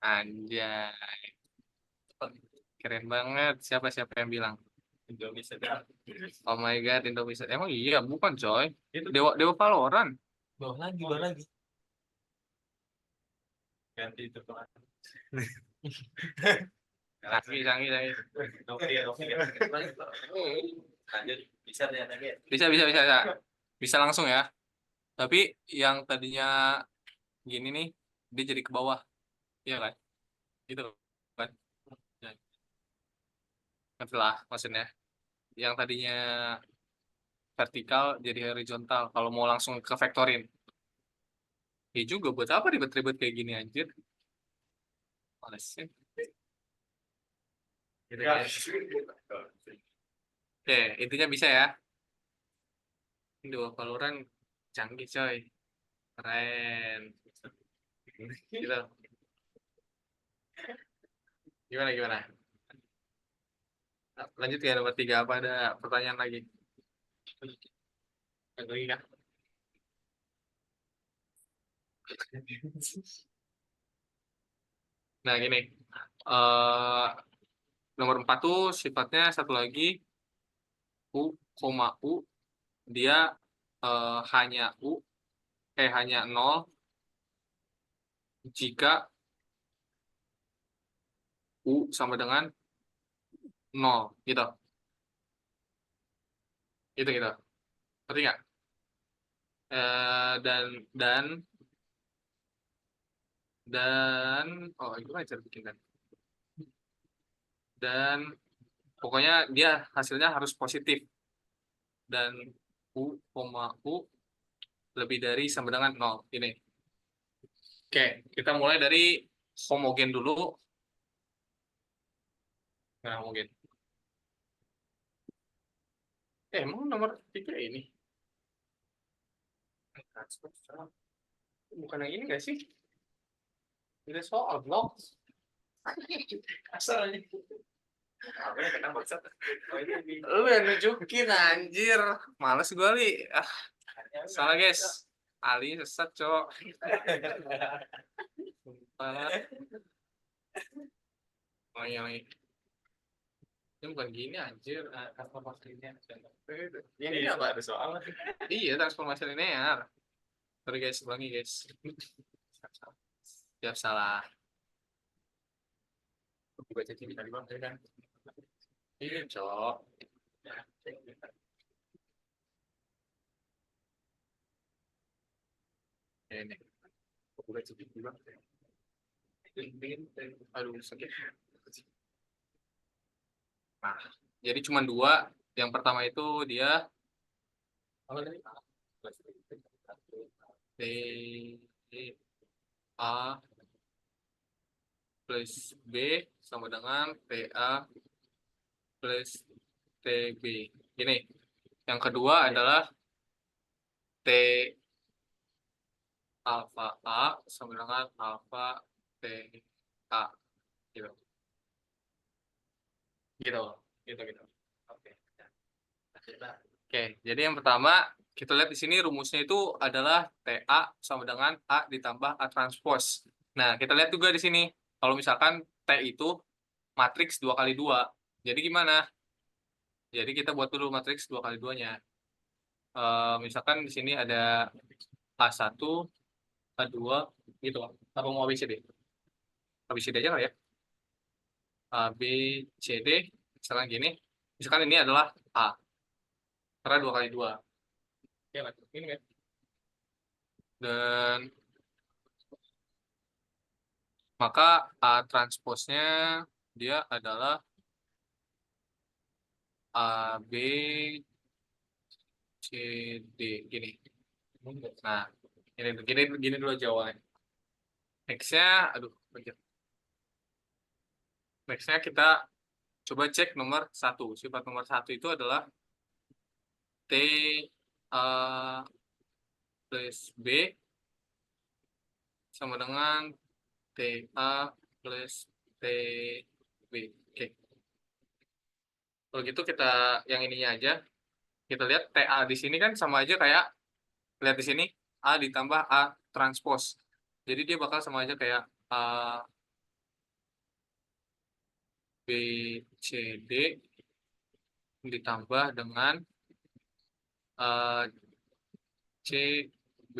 Anjay. Keren banget. Siapa yang bilang? Indonesia. Oh my god, Indonesia. Emang iya, bukan coy. Itu Dewa Valorant. bawah lagi. Ganti itu tuh. Canggih. Oke. Lanjut. Bisa lihat lagi. Bisa. Bisa langsung ya. Tapi yang tadinya gini nih, dia jadi ke bawah. Iya kan? Gitu kan? Ya. Ngerti lah maksudnya. Yang tadinya vertikal jadi horizontal. Kalau mau langsung ke vektorin. Ya juga, buat apa ribet-ribet kayak gini anjir? Males sih. Gitu, guys. Oke, intinya bisa ya. Dua Valorant canggih coy. Keren. Gitu. Gimana? Lanjut ya nomor 3, apa ada pertanyaan lagi? Ada lagi kah? Nah gini, nomor 4 tuh sifatnya satu lagi U, U, dia hanya 0 jika U sama dengan 0 gitu. Gitu. Ngerti nggak? Dan gimana cara bikin dan pokoknya dia hasilnya harus positif dan U, lebih dari sama dengan 0 ini. Oke, kita mulai dari homogen dulu. Nah, homogen. Emang nomor 3 ini? Bukan yang ini nggak sih? Ini soal blok. Asalnya. Lu yang nunjukin anjir. Males gue li. Salah guys. Ali sesat cok. Lagi. Ini bukan gini anjir. Transformasi linear. Ini apa ada soal? Iya, transformasi linear. Sorry guys, ulangi guys. Siap salah. Baca TV tadi bang, kan? Ini cok. Ini. Baca TV bang. Aduh sakit. Nah, jadi cuma 2. Yang pertama itu dia T A plus B sama dengan TA plus TB. Ini. Yang kedua adalah T alfa A sama dengan alfa T A. Gitu. Oke, jadi yang pertama kita lihat di sini rumusnya itu adalah TA sama dengan A ditambah A transpose. Nah, kita lihat juga di sini. Kalau misalkan T itu matriks 2 kali 2. Jadi gimana? Jadi kita buat dulu matriks 2 kali 2-nya. Misalkan di sini ada A1, A2, gitu. Apa mau ABCD? ABCD aja kali ya. ABCD, misalkan gini. Misalkan ini adalah A. Karena 2 kali 2. Ya, ini kan. Dan maka A transposnya dia adalah A, B, C, D. Gini. Nah, gini dulu jawabannya. Next-nya, Next-nya kita coba cek nomor 1. Sifat nomor 1 itu adalah T plus B sama dengan TA plus TB. Oke. Kalau gitu kita yang ininya aja. Kita lihat TA di sini kan sama aja kayak, lihat di sini, A ditambah A transpose. Jadi dia bakal sama aja kayak A B C D ditambah dengan C B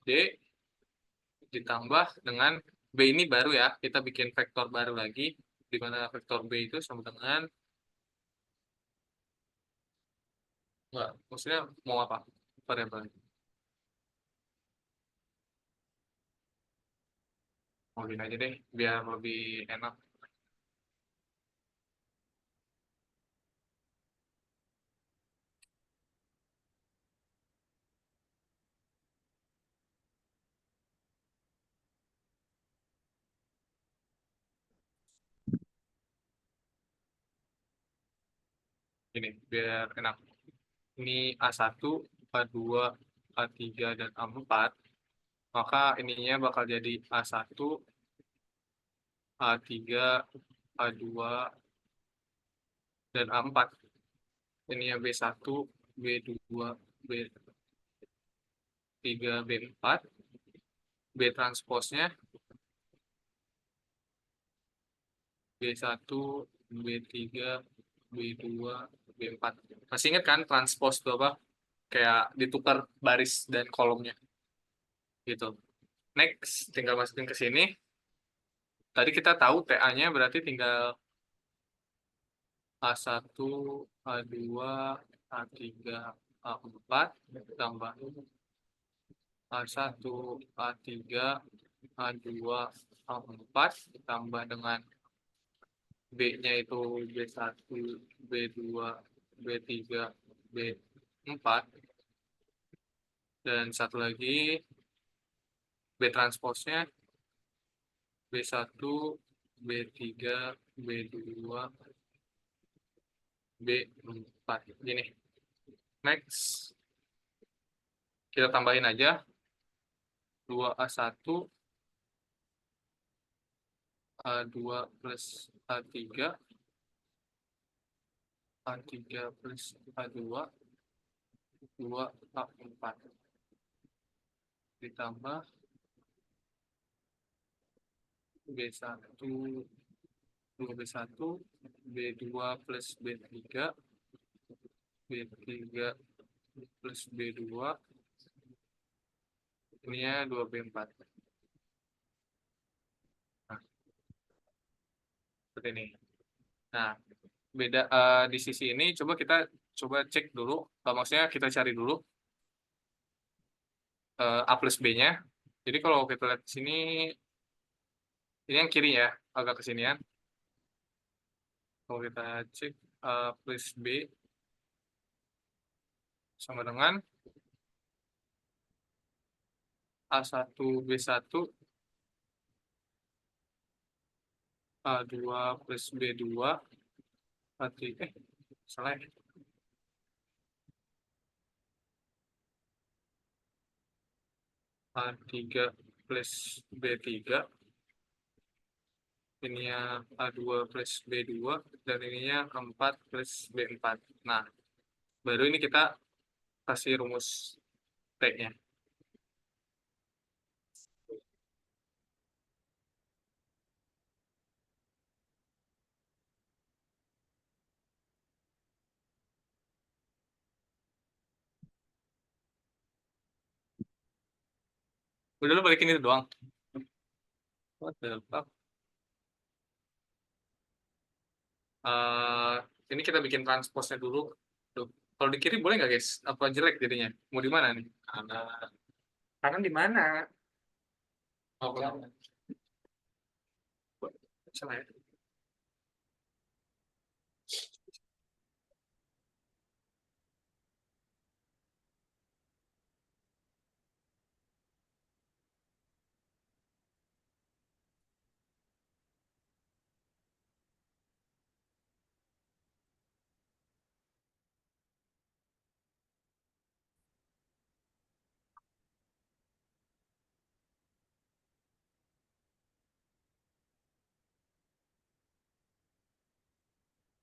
D ditambah dengan B ini baru ya, kita bikin vektor baru lagi, di mana vektor B itu sama dengan, enggak, maksudnya mau apa variabel? Mau gini aja deh, biar lebih enak. Ini biar enak. Ini A1, A2, A3, dan A4. Maka ininya bakal jadi A1, A3, A2, dan A4. Ininya B1, B2, B3, B4. B transposnya B1, B3, B2, B4. Masih ingat kan transpose itu apa? Kayak ditukar baris dan kolomnya. Gitu. Next, tinggal masukin ke sini. Tadi kita tahu TA-nya berarti tinggal A1, A2, A3, A4 tambah A1, A3, A2, A4 tambah dengan B-nya itu B1, B2, B3, B4, dan satu lagi B transposnya B1, B3, B2, B4. Gini. Next. Kita tambahin aja 2A1, A2 plus A3, A3 plus A2, 2A4. Ditambah B1, 2B1, B2 plus B3, B3 plus B2, ininya 2B4. Nah, seperti ini. Nah, beda di sisi ini coba kita cek dulu, maksudnya kita cari dulu A plus B-nya. Jadi kalau kita lihat di sini, ini yang kiri ya, agak kesinian. Kalau kita cek A plus B sama dengan A1 B1, A2 plus B2, A3, salah ya. A3 plus B3, ininya A2 plus B2, dan ininya 4 plus B4. Nah, baru ini kita kasih rumus T-nya. Udah lu balikin itu doang. What the fuck? Ini kita bikin transposnya dulu. Tuh. Kalau di kiri boleh nggak guys? Apa jelek jadinya? Mau di mana nih? Kanan di mana? Oh, kanan. Salah ya?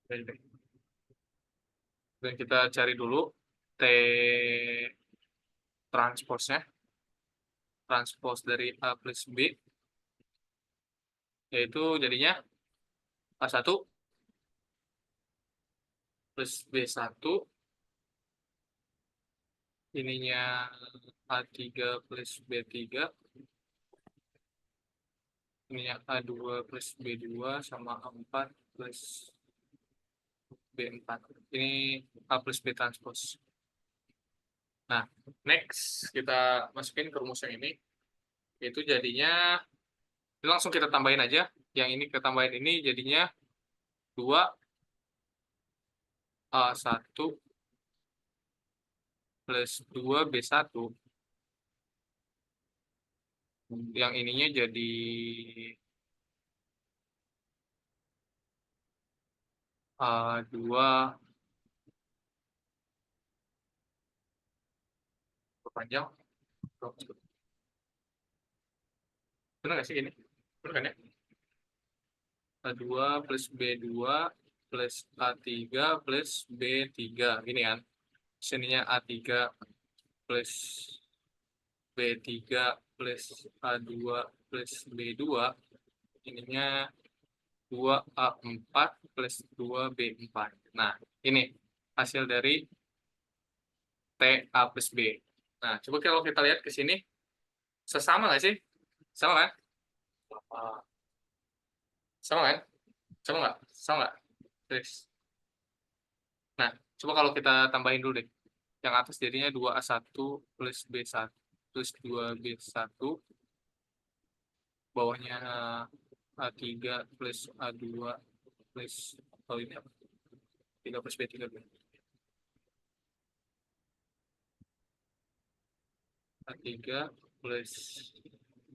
Dan kita cari dulu T transposnya. Transpos dari A plus B. Yaitu jadinya A1 plus B1. Ininya A3 plus B3. Ininya A2 plus B2 sama A4 plus B4. Ini A plus B transpos. Nah, next kita masukin ke rumus yang ini. Itu jadinya, langsung kita tambahin aja. Yang ini kita tambahin ini jadinya 2 A1 plus 2 B1. Yang ininya jadi A2 perpanjang. Benar nggak sih ini? Benar kan ya? A2 plus B2 plus A3 plus B3. Ini kan. Sininya A3 plus B3 plus A2 plus B2. Ininya 2A4 plus 2B4. Nah, ini hasil dari TA plus B. Nah, coba kalau kita lihat ke sini, sesama nggak sih? Sama kan? Sama kan? Sama nggak? Sama nggak? Terus. Nah, coba kalau kita tambahin dulu deh. Yang atas jadinya 2A1 plus B1 plus 2B1. Bawahnya A3 plus A2 plus, oh ini apa? 3 plus B3. A3 plus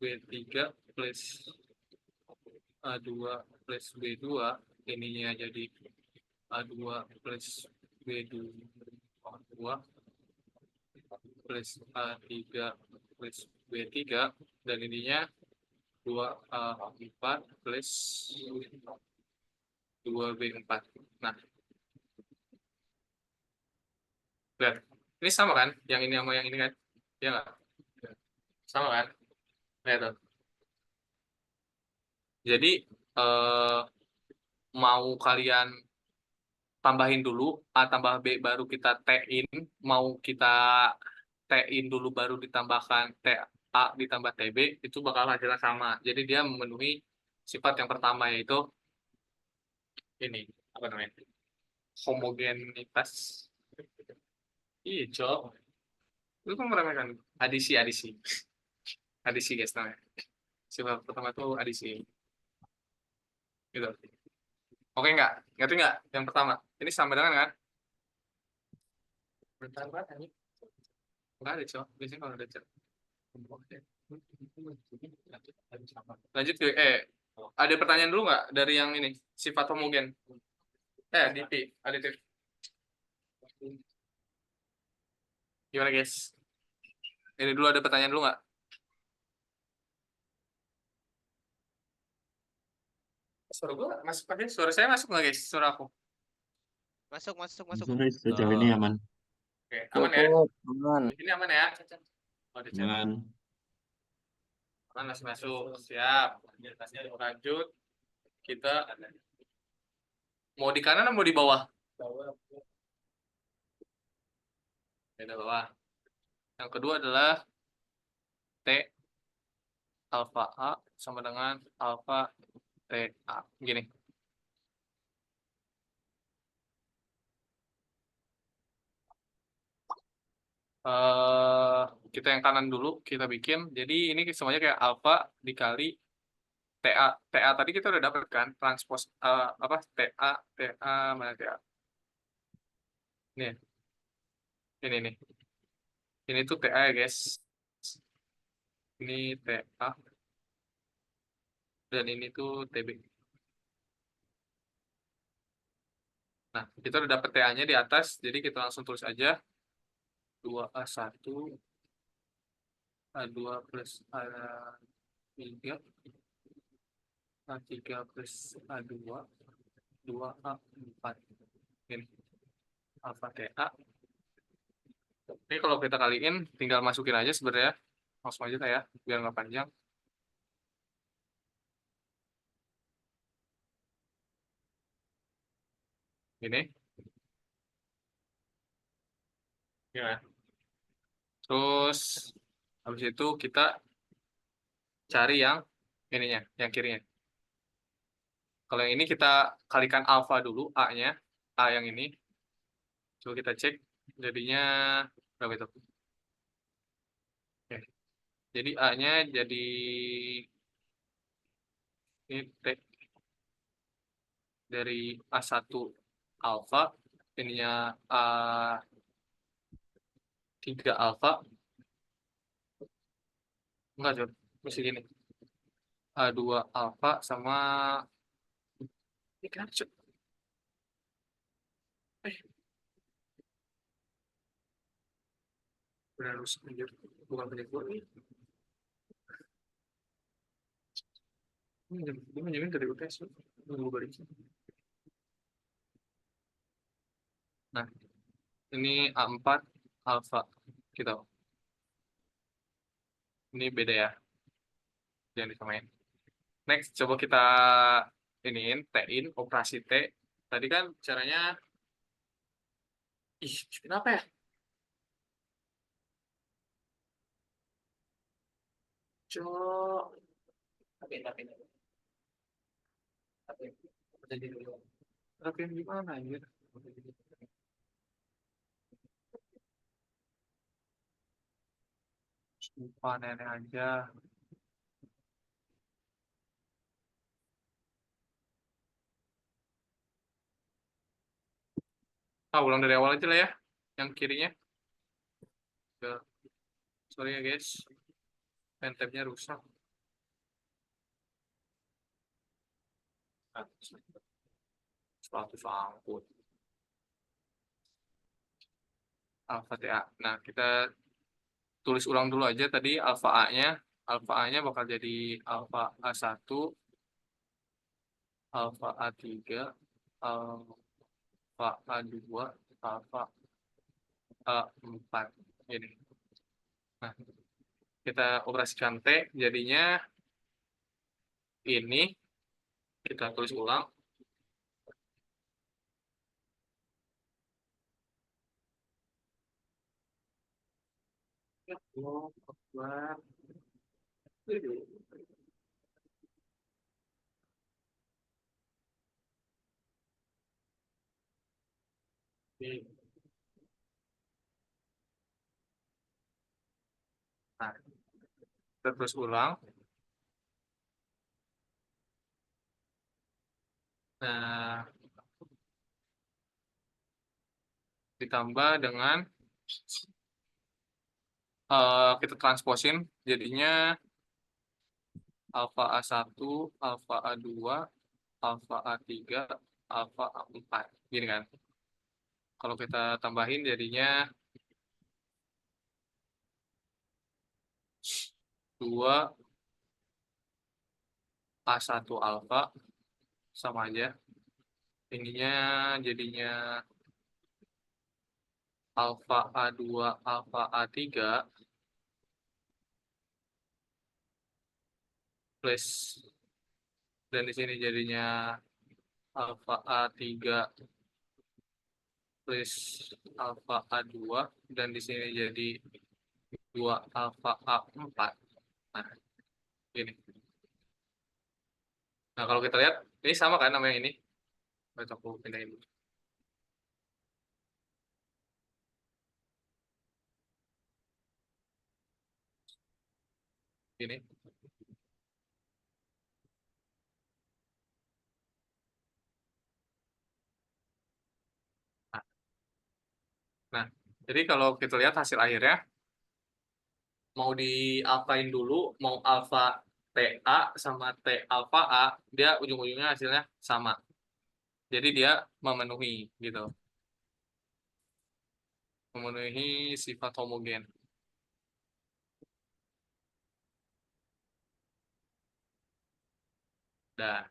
B3 plus A2 plus B2. Ininya jadi A2 plus B2 plus A3 plus B3. Dan ininya 2A4 plus 2B4. Nah, lihat. Ini sama kan? Yang ini sama yang ini kan? Ya nggak? Sama kan? Lihat tuh. Jadi, mau kalian tambahin dulu A tambah B baru kita T-in, mau kita T-in dulu baru ditambahkan TA ditambah TB, itu bakal hasilnya sama. Jadi dia memenuhi sifat yang pertama, yaitu ini, apa namanya? Homogenitas. Iya, Cok. Itu kan meremehkan adisi. Adisi, guys, namanya. Sifat pertama itu adisi. Gitu. Oke nggak? Ngerti nggak? Yang pertama. Ini sama dengan kan? Bentar banget ini. Nggak ada, Cok. Biasanya kalau ada, Cok. Lanjut ke, ada pertanyaan dulu nggak dari yang ini? Sifat homogen. Aditif. Aditif. Gimana, guys? Ini dulu ada pertanyaan dulu nggak? Suara gue masuk pakai? Suara saya masuk nggak, guys? Suara aku? Masuk. Sejauh ini aman. Oke, aman ya? Aman. Di sini aman ya? Oh, di chat. Aman. Aman, masih masuk. Siap. Lanjut. Kita mau di kanan atau mau di bawah? Di bawah. Yang kedua adalah T alfa A sama dengan alfa TA. Gini. Kita yang kanan dulu kita bikin. Jadi ini semuanya kayak alfa dikali TA. TA tadi kita udah dapat kan transpos apa TA mana TA? Nih. Ini nih. Ini tuh TA ya, guys. Ini TA. Dan ini tuh TB. Nah, kita udah dapet TA-nya di atas, jadi kita langsung tulis aja 2A1 A2 plus A3 A3 plus A2 2A 4. Ini alfa TA. Ini kalau kita kaliin tinggal masukin aja sebenarnya. Langsung aja ya, biar nggak panjang. Ini. Ya. Terus habis itu kita cari yang ininya, yang kirinya. Kalau yang ini kita kalikan alfa dulu, A-nya. A yang ini. Coba kita cek. Jadinya berapa itu? Oke. Jadi A-nya jadi ini T dari A1 alfa. Ininya A3 alfa. Enggak, coba. Mesti gini. A2 alfa sama ini kan benar harus anjir, bukan punya gua nih. Dia menjamin dari UTS nunggu balik. Nah, ini A4 alfa gitu. Ini beda ya. Jangan disamain. Next, coba kita iniin, T-in, operasi T. Tadi kan caranya kenapa ya? Cok. Tapi gimana anjir? Lupa nenek aja. Ulang dari awal aja lah ya. Yang kirinya. Sorry ya guys. Pentabnya rusak. Sepatu angkut. Alfa TA. Nah, kita tulis ulang dulu aja tadi alfa A-nya. Alfa A-nya bakal jadi alfa A1, alfa A3, alfa A2, alfa A4. Ini. Nah, kita operasikan T, jadinya ini kita tulis ulang. Nah, kita terus ulang. Nah, ditambah dengan kita transposin, jadinya alfa A1, alfa A2, alfa A3, alfa A4. Gini kan. Kalau kita tambahin jadinya 2 A1 alfa sama aja. Ininya jadinya alfa A2, alfa A3 plus, dan di sini jadinya alfa A3 plus alfa A2, dan di sini jadi 2 alfa A4. Nah, ini. Nah, kalau kita lihat, ini sama kan namanya ini. Coba aku pindahin dulu. Ini. Nah, jadi kalau kita lihat hasil akhirnya, mau di alfain dulu, mau alfa TA sama T alfa A, dia ujung-ujungnya hasilnya sama. Jadi dia memenuhi gitu. Memenuhi sifat homogen. Dah.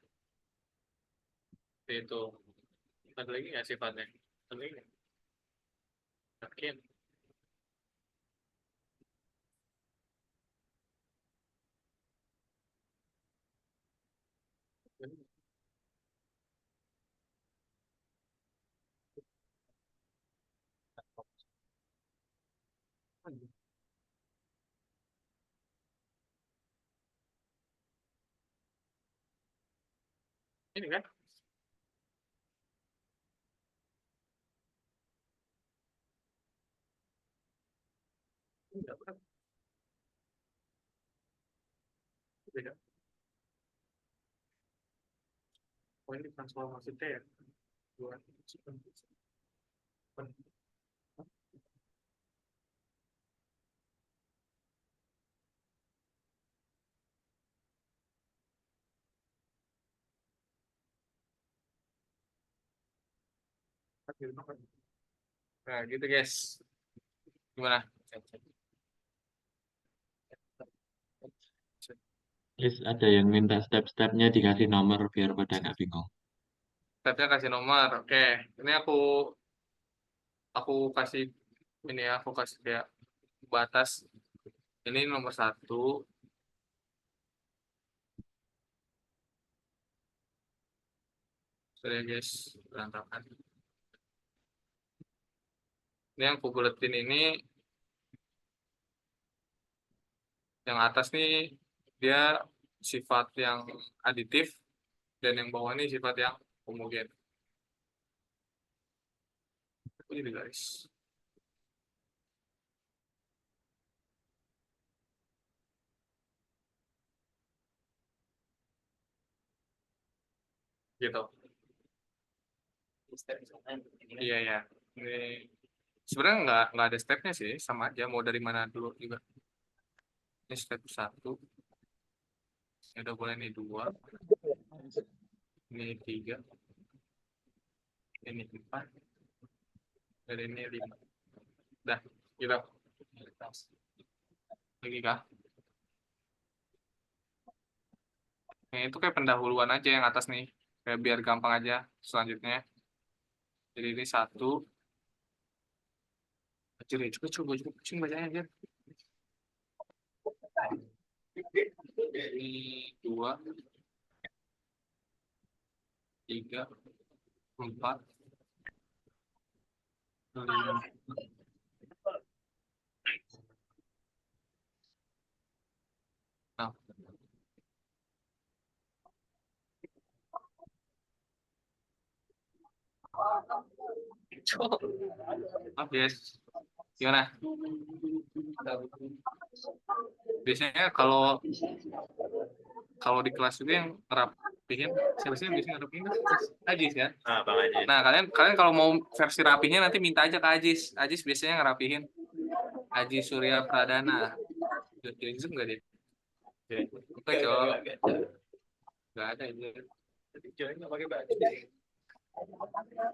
Itu. Ada lagi nggak sifatnya? Ada lagi nggak? Yakin? Ini kan? Enggak, kan? Beda. Oh, ini transformasi T ya? Dua. Nah, gitu guys. Gimana? Terus ada yang minta step-stepnya dikasih nomor biar pada nggak bingung. Stepnya kasih nomor. Oke, ini aku kasih ini ya, aku kasih kayak batas. Ini nomor satu. Sorry ya, guys, berantakan. Ini yang aku buletin ini, yang atas nih dia sifat yang aditif dan yang bawah ini sifat yang homogen. Ini guys. Gitu. Iya ya. Ini sebenarnya nggak ada stepnya sih, sama aja mau dari mana dulu juga. Ini step satu. Ini udah boleh nih dua. Ini tiga. Ini empat. Dan ini lima. Dah, gitu. Lagi kah? Yang itu kayak pendahuluan aja yang atas nih. Kayak biar gampang aja selanjutnya. Jadi ini satu. Kecil ya, coba kucing bacanya aja. Ini dua, tiga, empat, lima. Nah, oke, guys. Gimana? Biasanya kalau kalau di kelas itu yang ngerapihin, siapa sih yang biasanya ngerapihin? Ajis ya. Ah, Bang Ajis. Nah, kalian kalian kalau mau versi rapihnya nanti minta aja ke Ajis. Ajis biasanya ngerapihin. Ajis Surya Pradana. Jadi Zoom nggak dia? Oke, cowok. Nggak ada ini. Jadi nggak pakai baju.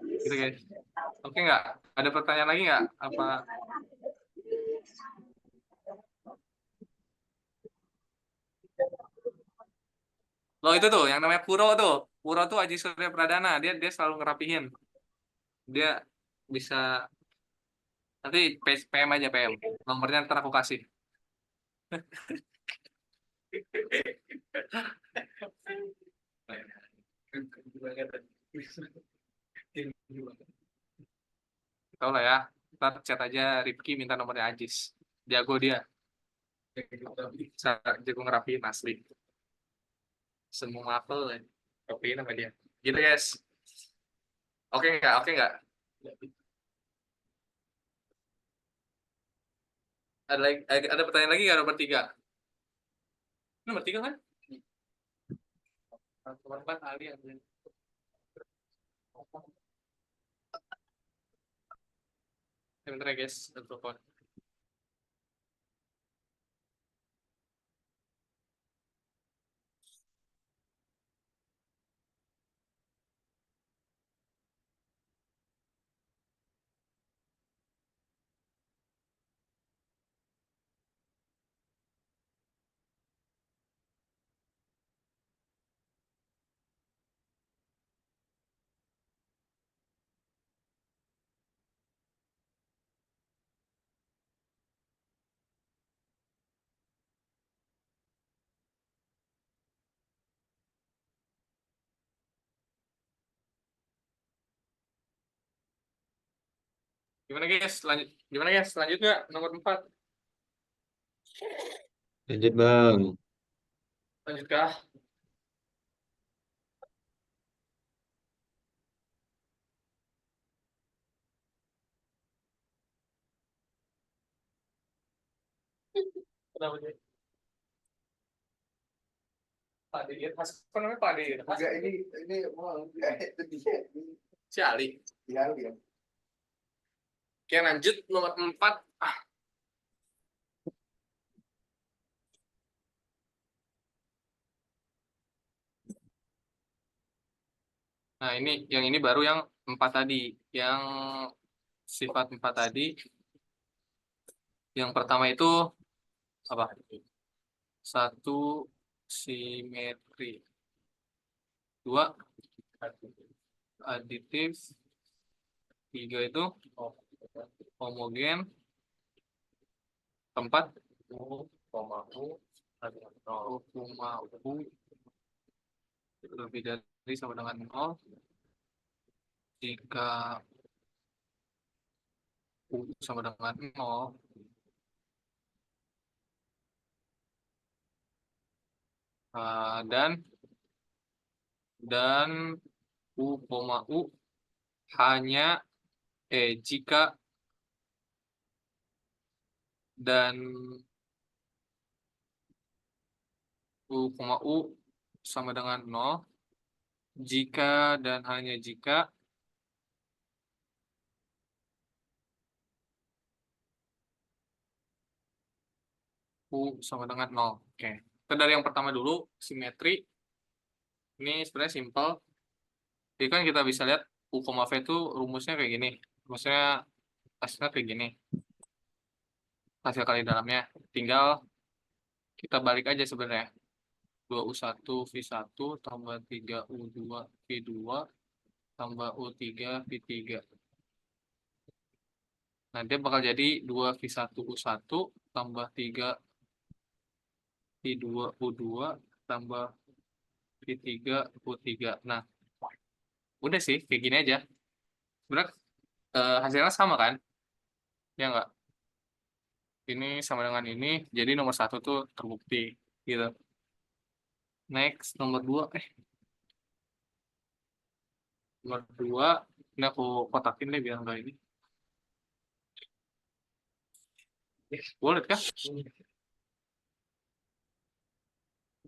Gitu guys. Oke nggak? Ada pertanyaan lagi nggak? Apa? Loh itu tuh, yang namanya Puro tuh. Puro tuh Aji Surya Pradana. Dia selalu ngerapihin. Dia bisa nanti PM aja PM. Nomornya ntar aku kasih. Tahu lah ya. Ntar chat aja Rifki minta nomornya Ajis. Jago dia. Bisa jago ngerapihin asli. Semua apel ya. Rapihin sama dia. Gitu guys. Oke nggak? Oke nggak? Ada pertanyaan lagi nggak nomor 3? Nomor 3 kan? Nomor 4 Ali ya. Sebentar ya guys, telepon. Gimana guys? Gimana guys? Lanjut nggak? Nomor 4. Lanjut Bang. Lanjut kah? Kenapa sih? Pak Dir, apa namanya Pak Dir? Enggak, ini mau itu dia. Si Ali. Iya, iya. Oke, lanjut nomor 4. Nah, yang ini baru yang 4 tadi. Yang sifat 4 tadi. Yang pertama itu apa? 1 simetri. 2 aditif. 3 itu homogen. 4 U, lebih dari sama dengan 0 jika U sama dengan 0 dan U, U hanya jika dan U, sama dengan 0 jika dan hanya jika U sama dengan 0. Oke. Kita dari yang pertama dulu, simetri. Ini sebenarnya simpel. Jadi kan kita bisa lihat U, V itu rumusnya kayak gini. Rumusnya hasilnya kayak gini. Hasil kali dalamnya. Tinggal kita balik aja sebenarnya. 2U1 V1 tambah 3U2 V2 tambah U3 V3. Nah, dia bakal jadi 2V1U1 tambah 3 V2U2 tambah V3 U3. Nah, udah sih, kayak gini aja. Sebenarnya hasilnya sama kan? Ya nggak? Ini sama dengan ini, jadi nomor 1 tuh terbukti. Gitu. Next, nomor 2. Nomor 2, ini aku kotakin deh biar nggak ini. Boleh kah?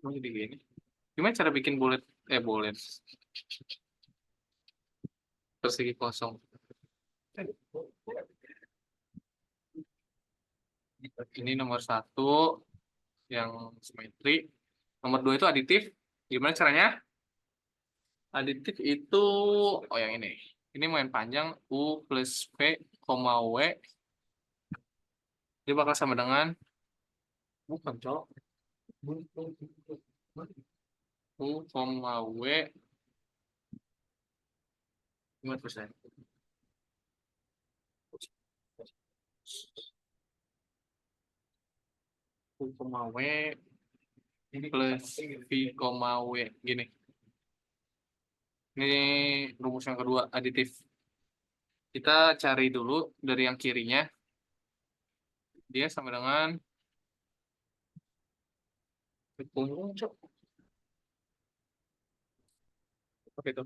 Mau jadi gini. Gimana cara bikin bullet? Bullet. Persegi kosong. Ini nomor 1 yang simetri. Nomor 2 itu aditif. Gimana caranya? Aditif itu, yang ini. Ini main panjang U plus V, W. Dia bakal sama dengan, bukan cowok. U, W. Gimana tulisannya? U, W plus V, W. Gini. Ini rumus yang kedua, aditif. Kita cari dulu dari yang kirinya. Dia sama dengan apa itu?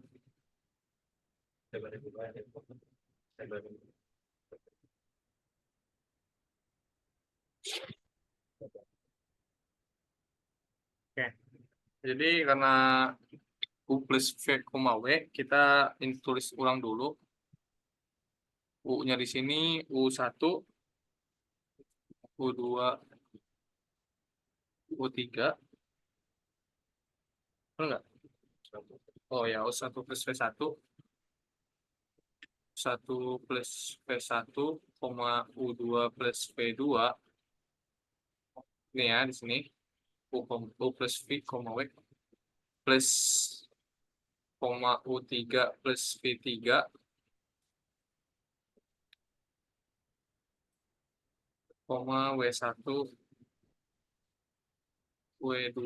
Oke. Jadi karena U plus V, W, kita tulis ulang dulu. U-nya di sini U1, U2, U3. Benar nggak? Oh ya, U1 plus V1. 1 plus V1, U2 plus V2. Ini ya, di sini. U plus V, W. Plus, U3 plus V3. W1, W2,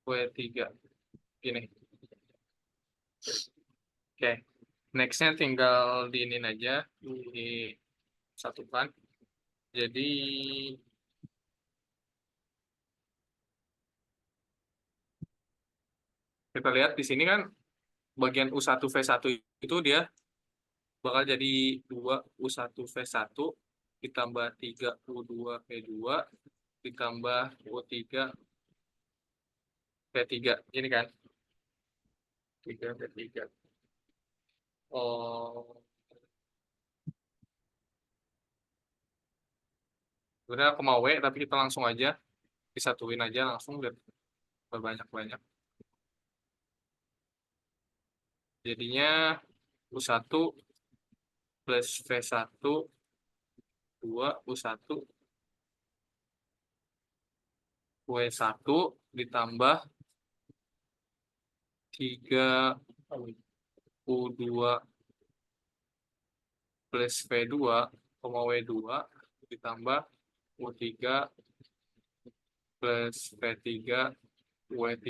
W3. Gini. Oke, nextnya tinggal diinin aja, disatukan. Jadi kita lihat di sini kan bagian U1V1 itu dia bakal jadi 2U1V1 ditambah 3U2V2 ditambah U3V3. Ini kan 3V3. Oh, sebenarnya aku mau W, tapi kita langsung aja disatuin aja langsung biar banyak-banyak. Jadinya U1 plus V1 2U1 W1 ditambah 3U2 plus V2, W2 ditambah U3 plus V3 W3.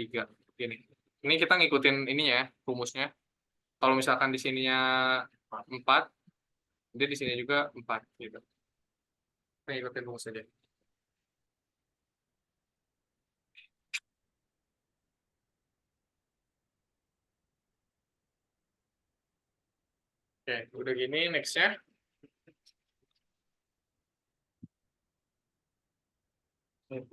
Gini. Ini kita ngikutin ini ya, rumusnya. Kalau misalkan di sininya 4, dia di sini juga 4 gitu. Kita ngikutin rumus aja. Oke, udah gini nextnya. Nah,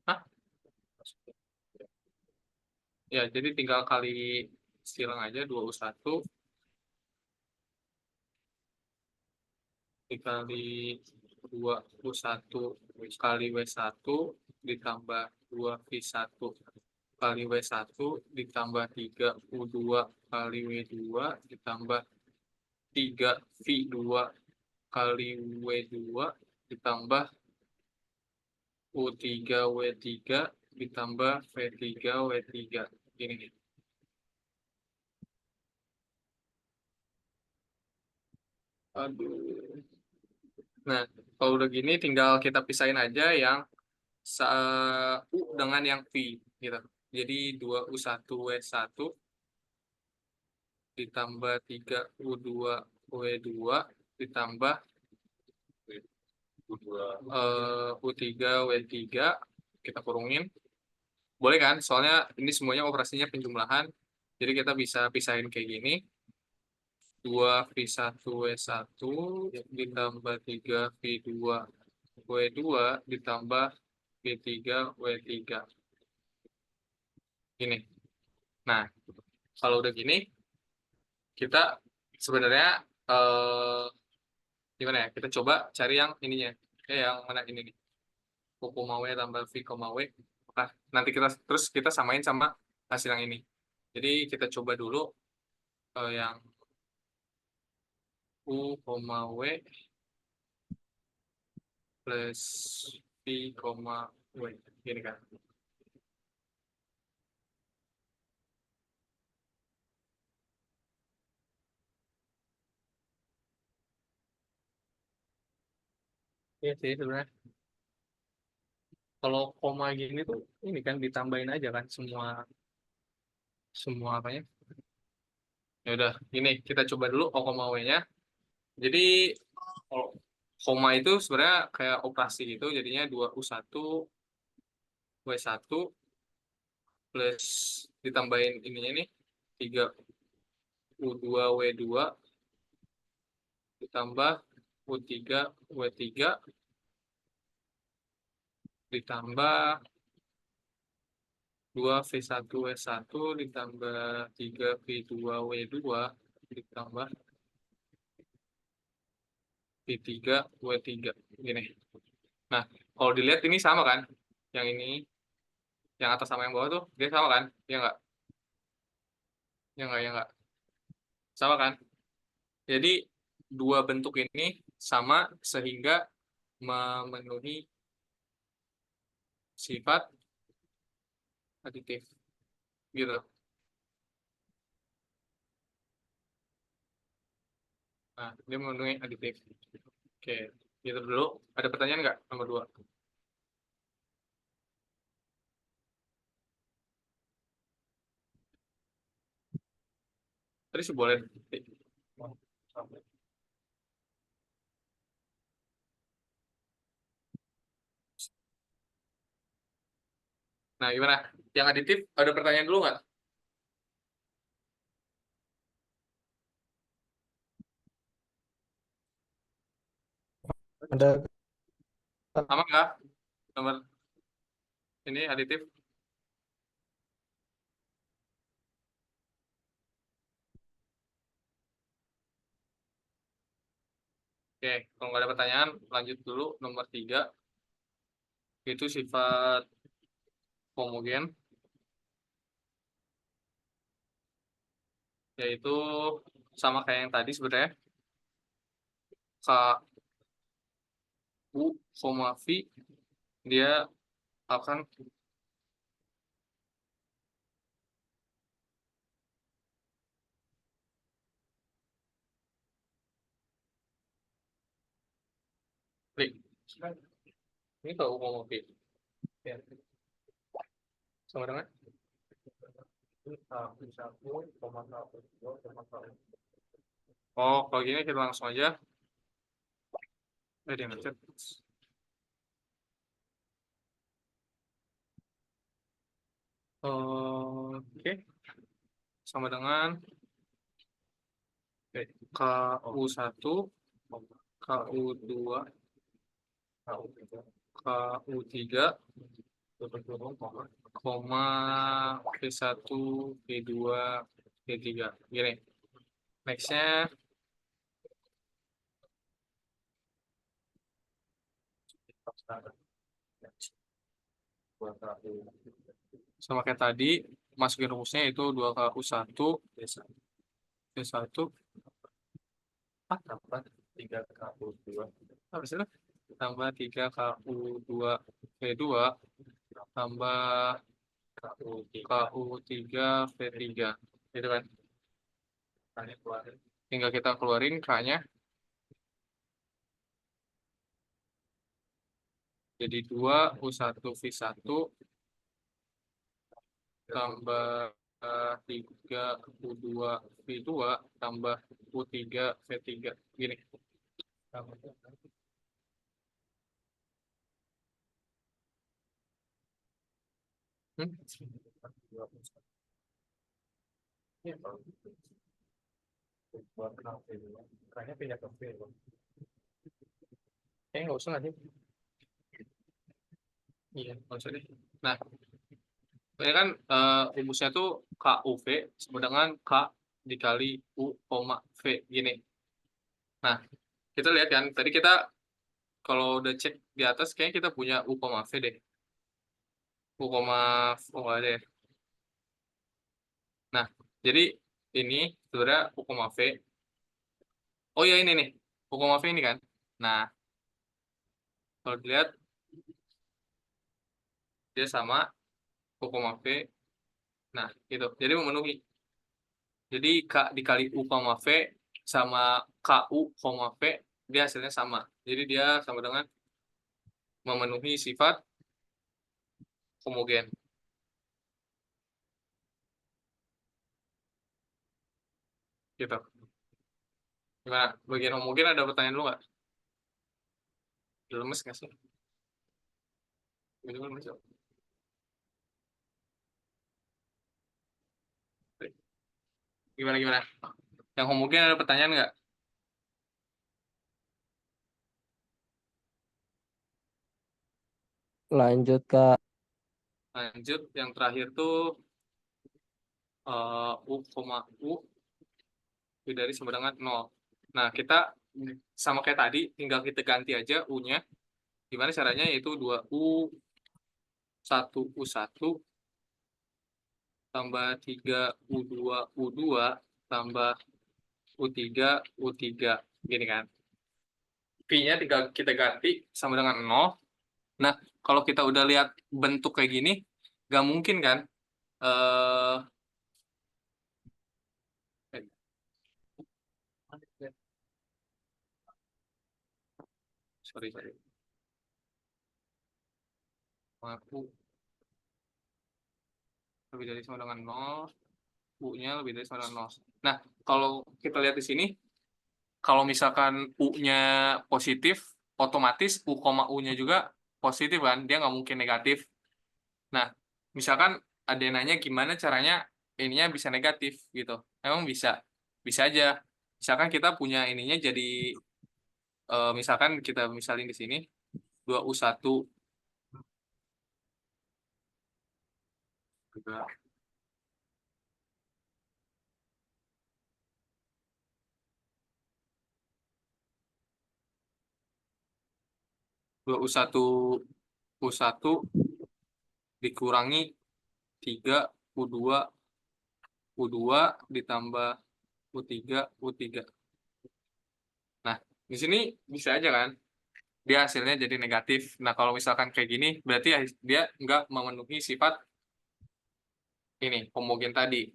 hah? Ya, jadi tinggal kali silang aja 2U1 dikali 2U1 kali W1 ditambah 2V1 kali W1 ditambah 3U2 kali W2 ditambah 3V2 kali W2 ditambah U3W3 ditambah V3W3. Gini nih. Aduh. Nah, kalau udah gini tinggal kita pisahin aja yang U dengan yang V gitu. Jadi 2U1W1 ditambah 3U2W2 ditambah U3W3 kita kurungin. Boleh kan? Soalnya ini semuanya operasinya penjumlahan. Jadi kita bisa pisahin kayak gini. 2V1W1 ditambah 3V2W2 ditambah V3W3. Gini. Nah, kalau udah gini, kita sebenarnya gimana ya? Kita coba cari yang ininya. Yang mana ini nih? U, W tambah V, W. Nah, nanti kita samain sama hasil yang ini. Jadi kita coba dulu yang U, W plus V, W. Gini kan. Iya sih sebenarnya. Kalau koma gini tuh ini kan ditambahin aja kan semua apanya. Ya udah, ini kita coba dulu O, W-nya. Jadi kalau koma itu sebenarnya kayak operasi gitu, jadinya 2U1 W1 plus ditambahin ininya nih 3U2W2 ditambah U3W3 ditambah 2V1W1 ditambah 3V2W2 ditambah V3W3 gini. Nah, kalau dilihat ini sama kan? Yang ini, yang atas sama yang bawah tuh dia sama kan? Ya enggak? Ya enggak, ya enggak. Sama kan? Jadi dua bentuk ini sama sehingga memenuhi sifat aditif gitu. Nah, dia memenuhi aditif. Oke, gitu dulu. Ada pertanyaan nggak nomor 2? Tadi sih boleh. Nah, gimana? Yang aditif, ada pertanyaan dulu nggak? Ada Aman nggak? Nomor ini aditif. Oke, kalau nggak ada pertanyaan, lanjut dulu. Nomor 3, itu sifat homogen, yaitu sama kayak yang tadi sebenarnya. K, U, V, dia akan klik. Ini kalau U, V. Ya. Sama dengan oh, kalau gini kita langsung aja. Dia ngechat. Oke, sama dengan KU1, KU2, KU3, koma V1, V2, V3. Gini. Next-nya sama kayak tadi, masukin rumusnya itu 2KU1 V1 tambah 3KU2 apa sih lah? Tambah 3KU2 V2 tambah KU3 V3 gitu kan. Tinggal kita keluarin K-nya. Jadi 2U1 V1 tambah 3U2 V2 tambah U3 V3 gini. Kayaknya pindah ke V. Kayaknya nggak usah nanti. Iya, nggak usah deh. Nah, ini kan rumusnya tuh KUV sama dengan K dikali U, V gini. Nah, kita lihat kan, tadi kita kalau udah cek di atas, kayaknya kita punya U, V deh. U, oh nggak ada ya. Nah, jadi ini sebenarnya U, V. Oh ya ini nih, U, V ini kan. Nah, kalau dilihat, dia sama U, V. Nah, gitu. Jadi memenuhi. Jadi K dikali U, V sama KU, V, dia hasilnya sama. Jadi dia sama dengan memenuhi sifat homogen. Gitu. Gimana? Bagian homogen ada pertanyaan dulu nggak? Udah lemes nggak sih? Udah lemes ya? Gimana? Yang homogen ada pertanyaan nggak? lanjut Kak. Lanjut, yang terakhir tuh U, U lebih dari sama dengan 0. Nah, kita sama kayak tadi, tinggal kita ganti aja U-nya. Gimana caranya? Yaitu 2U, 1U1, tambah 3U2, U2, tambah U3, U3. Gini kan. V-nya tinggal kita ganti sama dengan 0. Nah, kalau kita udah lihat bentuk kayak gini, nggak mungkin kan eh sorry aku lebih dari sama dengan 0 U-nya lebih dari sama dengan 0. Nah, kalau kita lihat di sini, kalau misalkan U-nya positif, otomatis U, U-nya juga positif kan, dia nggak mungkin negatif. Nah, misalkan ada yang nanya gimana caranya ininya bisa negatif gitu. Emang bisa, bisa aja. Misalkan kita punya ininya jadi, misalkan kita misalin di sini 2U1 juga 2U1 U1 dikurangi 3 U2 U2 ditambah U3 U3. Nah, di sini bisa aja kan dia hasilnya jadi negatif. Nah, kalau misalkan kayak gini berarti dia nggak memenuhi sifat ini homogen tadi.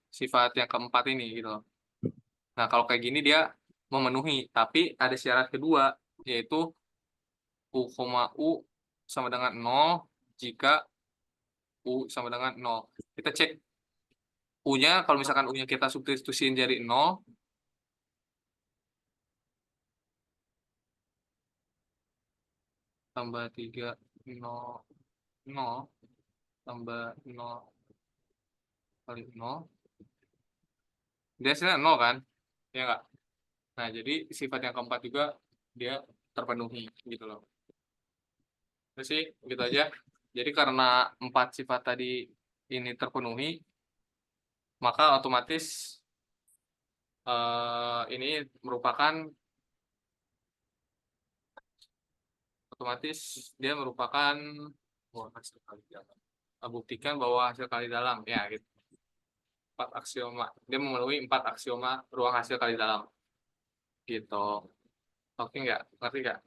Sifat yang keempat ini gitu loh. Nah, kalau kayak gini dia memenuhi, tapi ada syarat kedua yaitu U, U sama dengan 0 jika U sama dengan 0. Kita cek U-nya, kalau misalkan U-nya kita substitusiin jadi 0, tambah 3, 0, 0, tambah 0 kali 0, dia hasilnya 0 kan? Ya nggak? Nah, jadi sifat yang keempat juga dia terpenuhi gitu loh. Terus sih, gitu aja. Jadi karena 4 sifat tadi ini terpenuhi, maka ini otomatis dia merupakan hasil kali dalam. Buktikan bahwa hasil kali dalam ya gitu. 4 aksioma. Dia memenuhi 4 aksioma ruang hasil kali dalam. Gitu. Oke nggak? Ngerti nggak?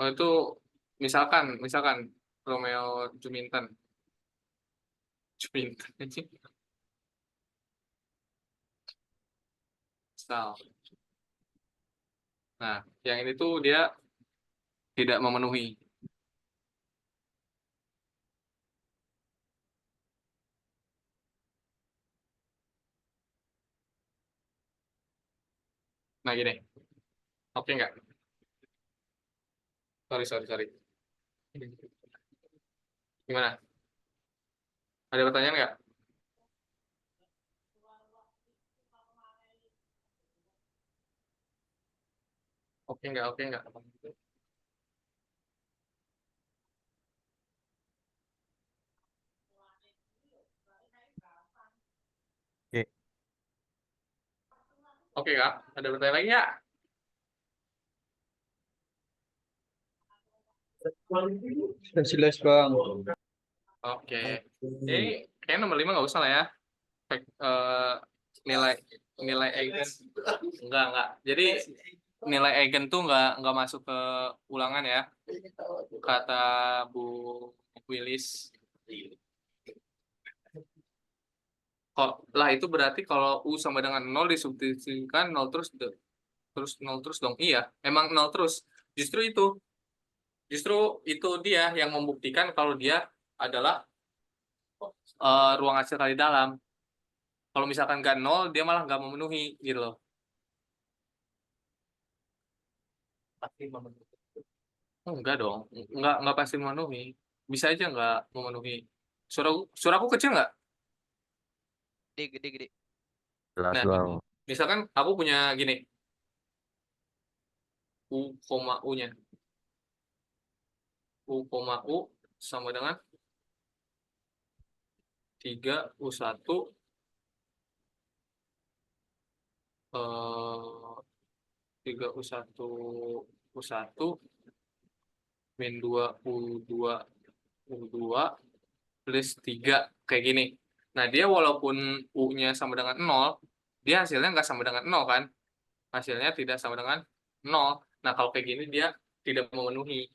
Oh itu misalkan Romeo Juminten. Misal. Nah, yang ini tuh dia tidak memenuhi. Nah, gini. Oke nggak? Sorry. Gimana? Ada pertanyaan nggak? Oke nggak? Oke. Oke nggak? Ada pertanyaan lagi nggak? Jelas bang. Oke. Ini kayaknya nomor 5 nggak usah lah ya. Nilai eigen enggak. Jadi nilai eigen tuh nggak masuk ke ulangan ya, kata Bu Willis. Lah itu berarti kalau U sama dengan 0 disubstitusikan 0 terus 0 terus dong. Iya, emang 0 terus. Justru itu dia yang membuktikan kalau dia adalah ruang hasil kali dalam. Kalau misalkan nggak 0, dia malah nggak memenuhi gitu loh. Pasti memenuhi. Enggak dong, nggak pasti memenuhi. Bisa aja nggak memenuhi. Suaraku kecil nggak? Gede. Jelas Nah, bang. misalkan aku punya gini, U, U-nya. U, sama dengan 3U1 3U1 U1 min 2U2 plus 3 kayak gini. Nah, dia walaupun U-nya sama dengan 0, dia hasilnya nggak sama dengan 0 kan? Hasilnya tidak sama dengan 0. Nah, kalau kayak gini dia tidak memenuhi.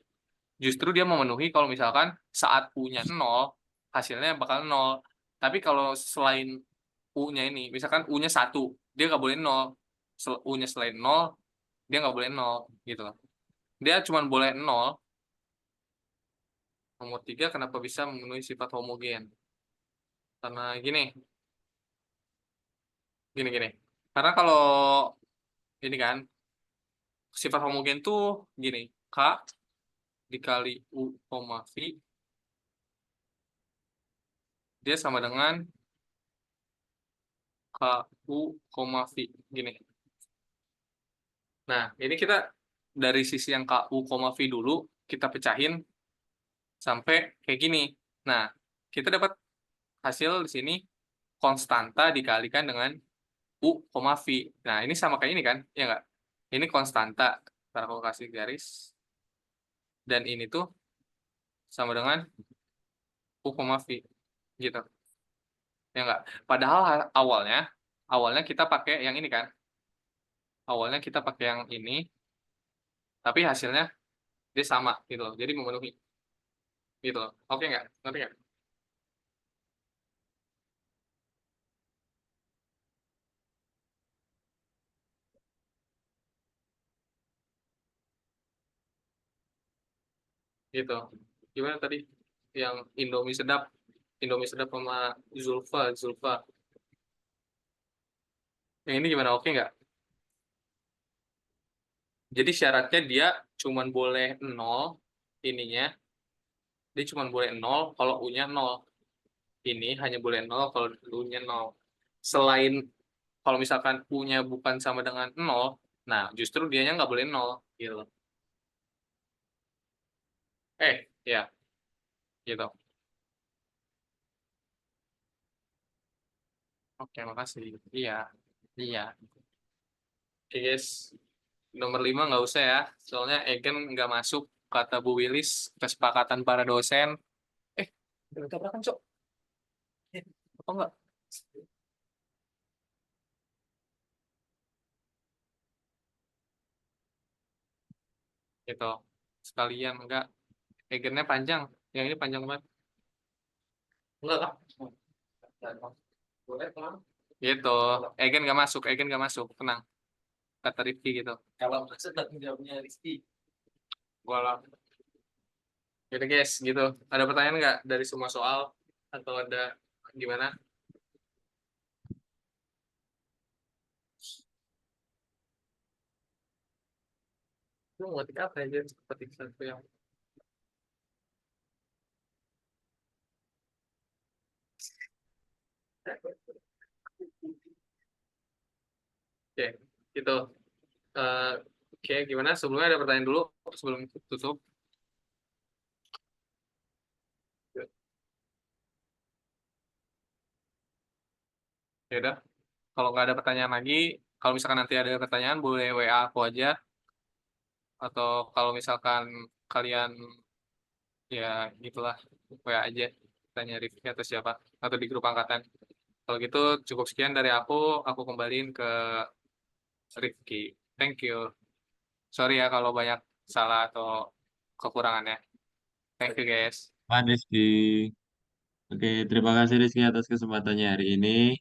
Justru dia memenuhi kalau misalkan saat U-nya 0, hasilnya bakal 0. Tapi kalau selain U-nya ini, misalkan U-nya 1, dia nggak boleh 0. U-nya selain 0, dia nggak boleh 0 gitu loh. Dia cuma boleh 0 Nomor 3 kenapa bisa memenuhi sifat homogen? Karena gini. Karena kalau ini kan sifat homogen tuh gini, K dikali U, V dia sama dengan KU, V gini. Nah, ini kita dari sisi yang KU, V dulu kita pecahin sampai kayak gini. Nah, kita dapat hasil di sini konstanta dikalikan dengan U, V. Nah, ini sama kayak ini kan? Ya enggak? Ini konstanta. Ntar aku kasih garis. Dan ini tuh sama dengan U, V. Gitu. Ya enggak? Padahal awalnya kita pakai yang ini kan? Awalnya kita pakai yang ini. Tapi hasilnya dia sama gitu loh. Jadi memenuhi. Gitu loh. Oke enggak? Ngerti enggak? Gitu. Gimana tadi yang Indomie sedap sama Zulfa. Yang ini gimana? Oke nggak? Jadi syaratnya dia cuman boleh 0 ininya. Dia cuman boleh 0 kalau U-nya 0. Ini hanya boleh 0 kalau U-nya 0. Selain kalau misalkan U-nya bukan sama dengan 0, nah justru dianya nggak boleh 0 gitu. Ya. Gitu. Oke, makasih. Iya. Oke, guys. Nomor 5 nggak usah ya. Soalnya Egen nggak masuk, kata Bu Wilis, kesepakatan para dosen. Udah tabrakan, Cok. Apa enggak? Gitu. Sekalian enggak. Egennya panjang. Yang ini panjang banget. Enggak lah. Gitu. Egen nggak masuk. Tenang. Kata Rifki gitu. Kalau maksud tanggung jawabnya Rifki. Walau. Gitu guys, gitu. Ada pertanyaan nggak dari semua soal? Atau ada gimana? Lu mau ketik apa aja? Ketik satu yang oke, gitu. Oke, gimana? Sebelumnya ada pertanyaan dulu sebelum tutup. Ya udah. Kalau nggak ada pertanyaan lagi, kalau misalkan nanti ada pertanyaan boleh WA aku aja. Atau kalau misalkan kalian ya gitulah WA aja tanya Rifki atau siapa atau di grup angkatan. Kalau gitu cukup sekian dari aku kembaliin ke Rifki. Thank you. Sorry ya kalau banyak salah atau kekurangannya. Thank you guys. Pak Rizky. Oke, terima kasih Rizky atas kesempatannya hari ini.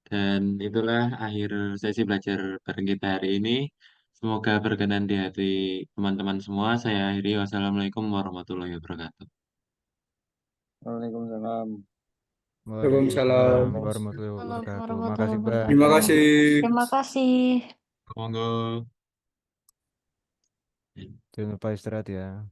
Dan itulah akhir sesi belajar bareng kita hari ini. Semoga berkenan di hati teman-teman semua. Saya akhiri. Wassalamualaikum warahmatullahi wabarakatuh. Waalaikumsalam. Waalaikumsalam Waalaikumsalam. warahmatullahi wabarakatuh. Warahmatullahi Makasih, Bang. Terima wabarakatuh. kasih. Terima kasih. Monggo. Jangan lupa istirahat ya.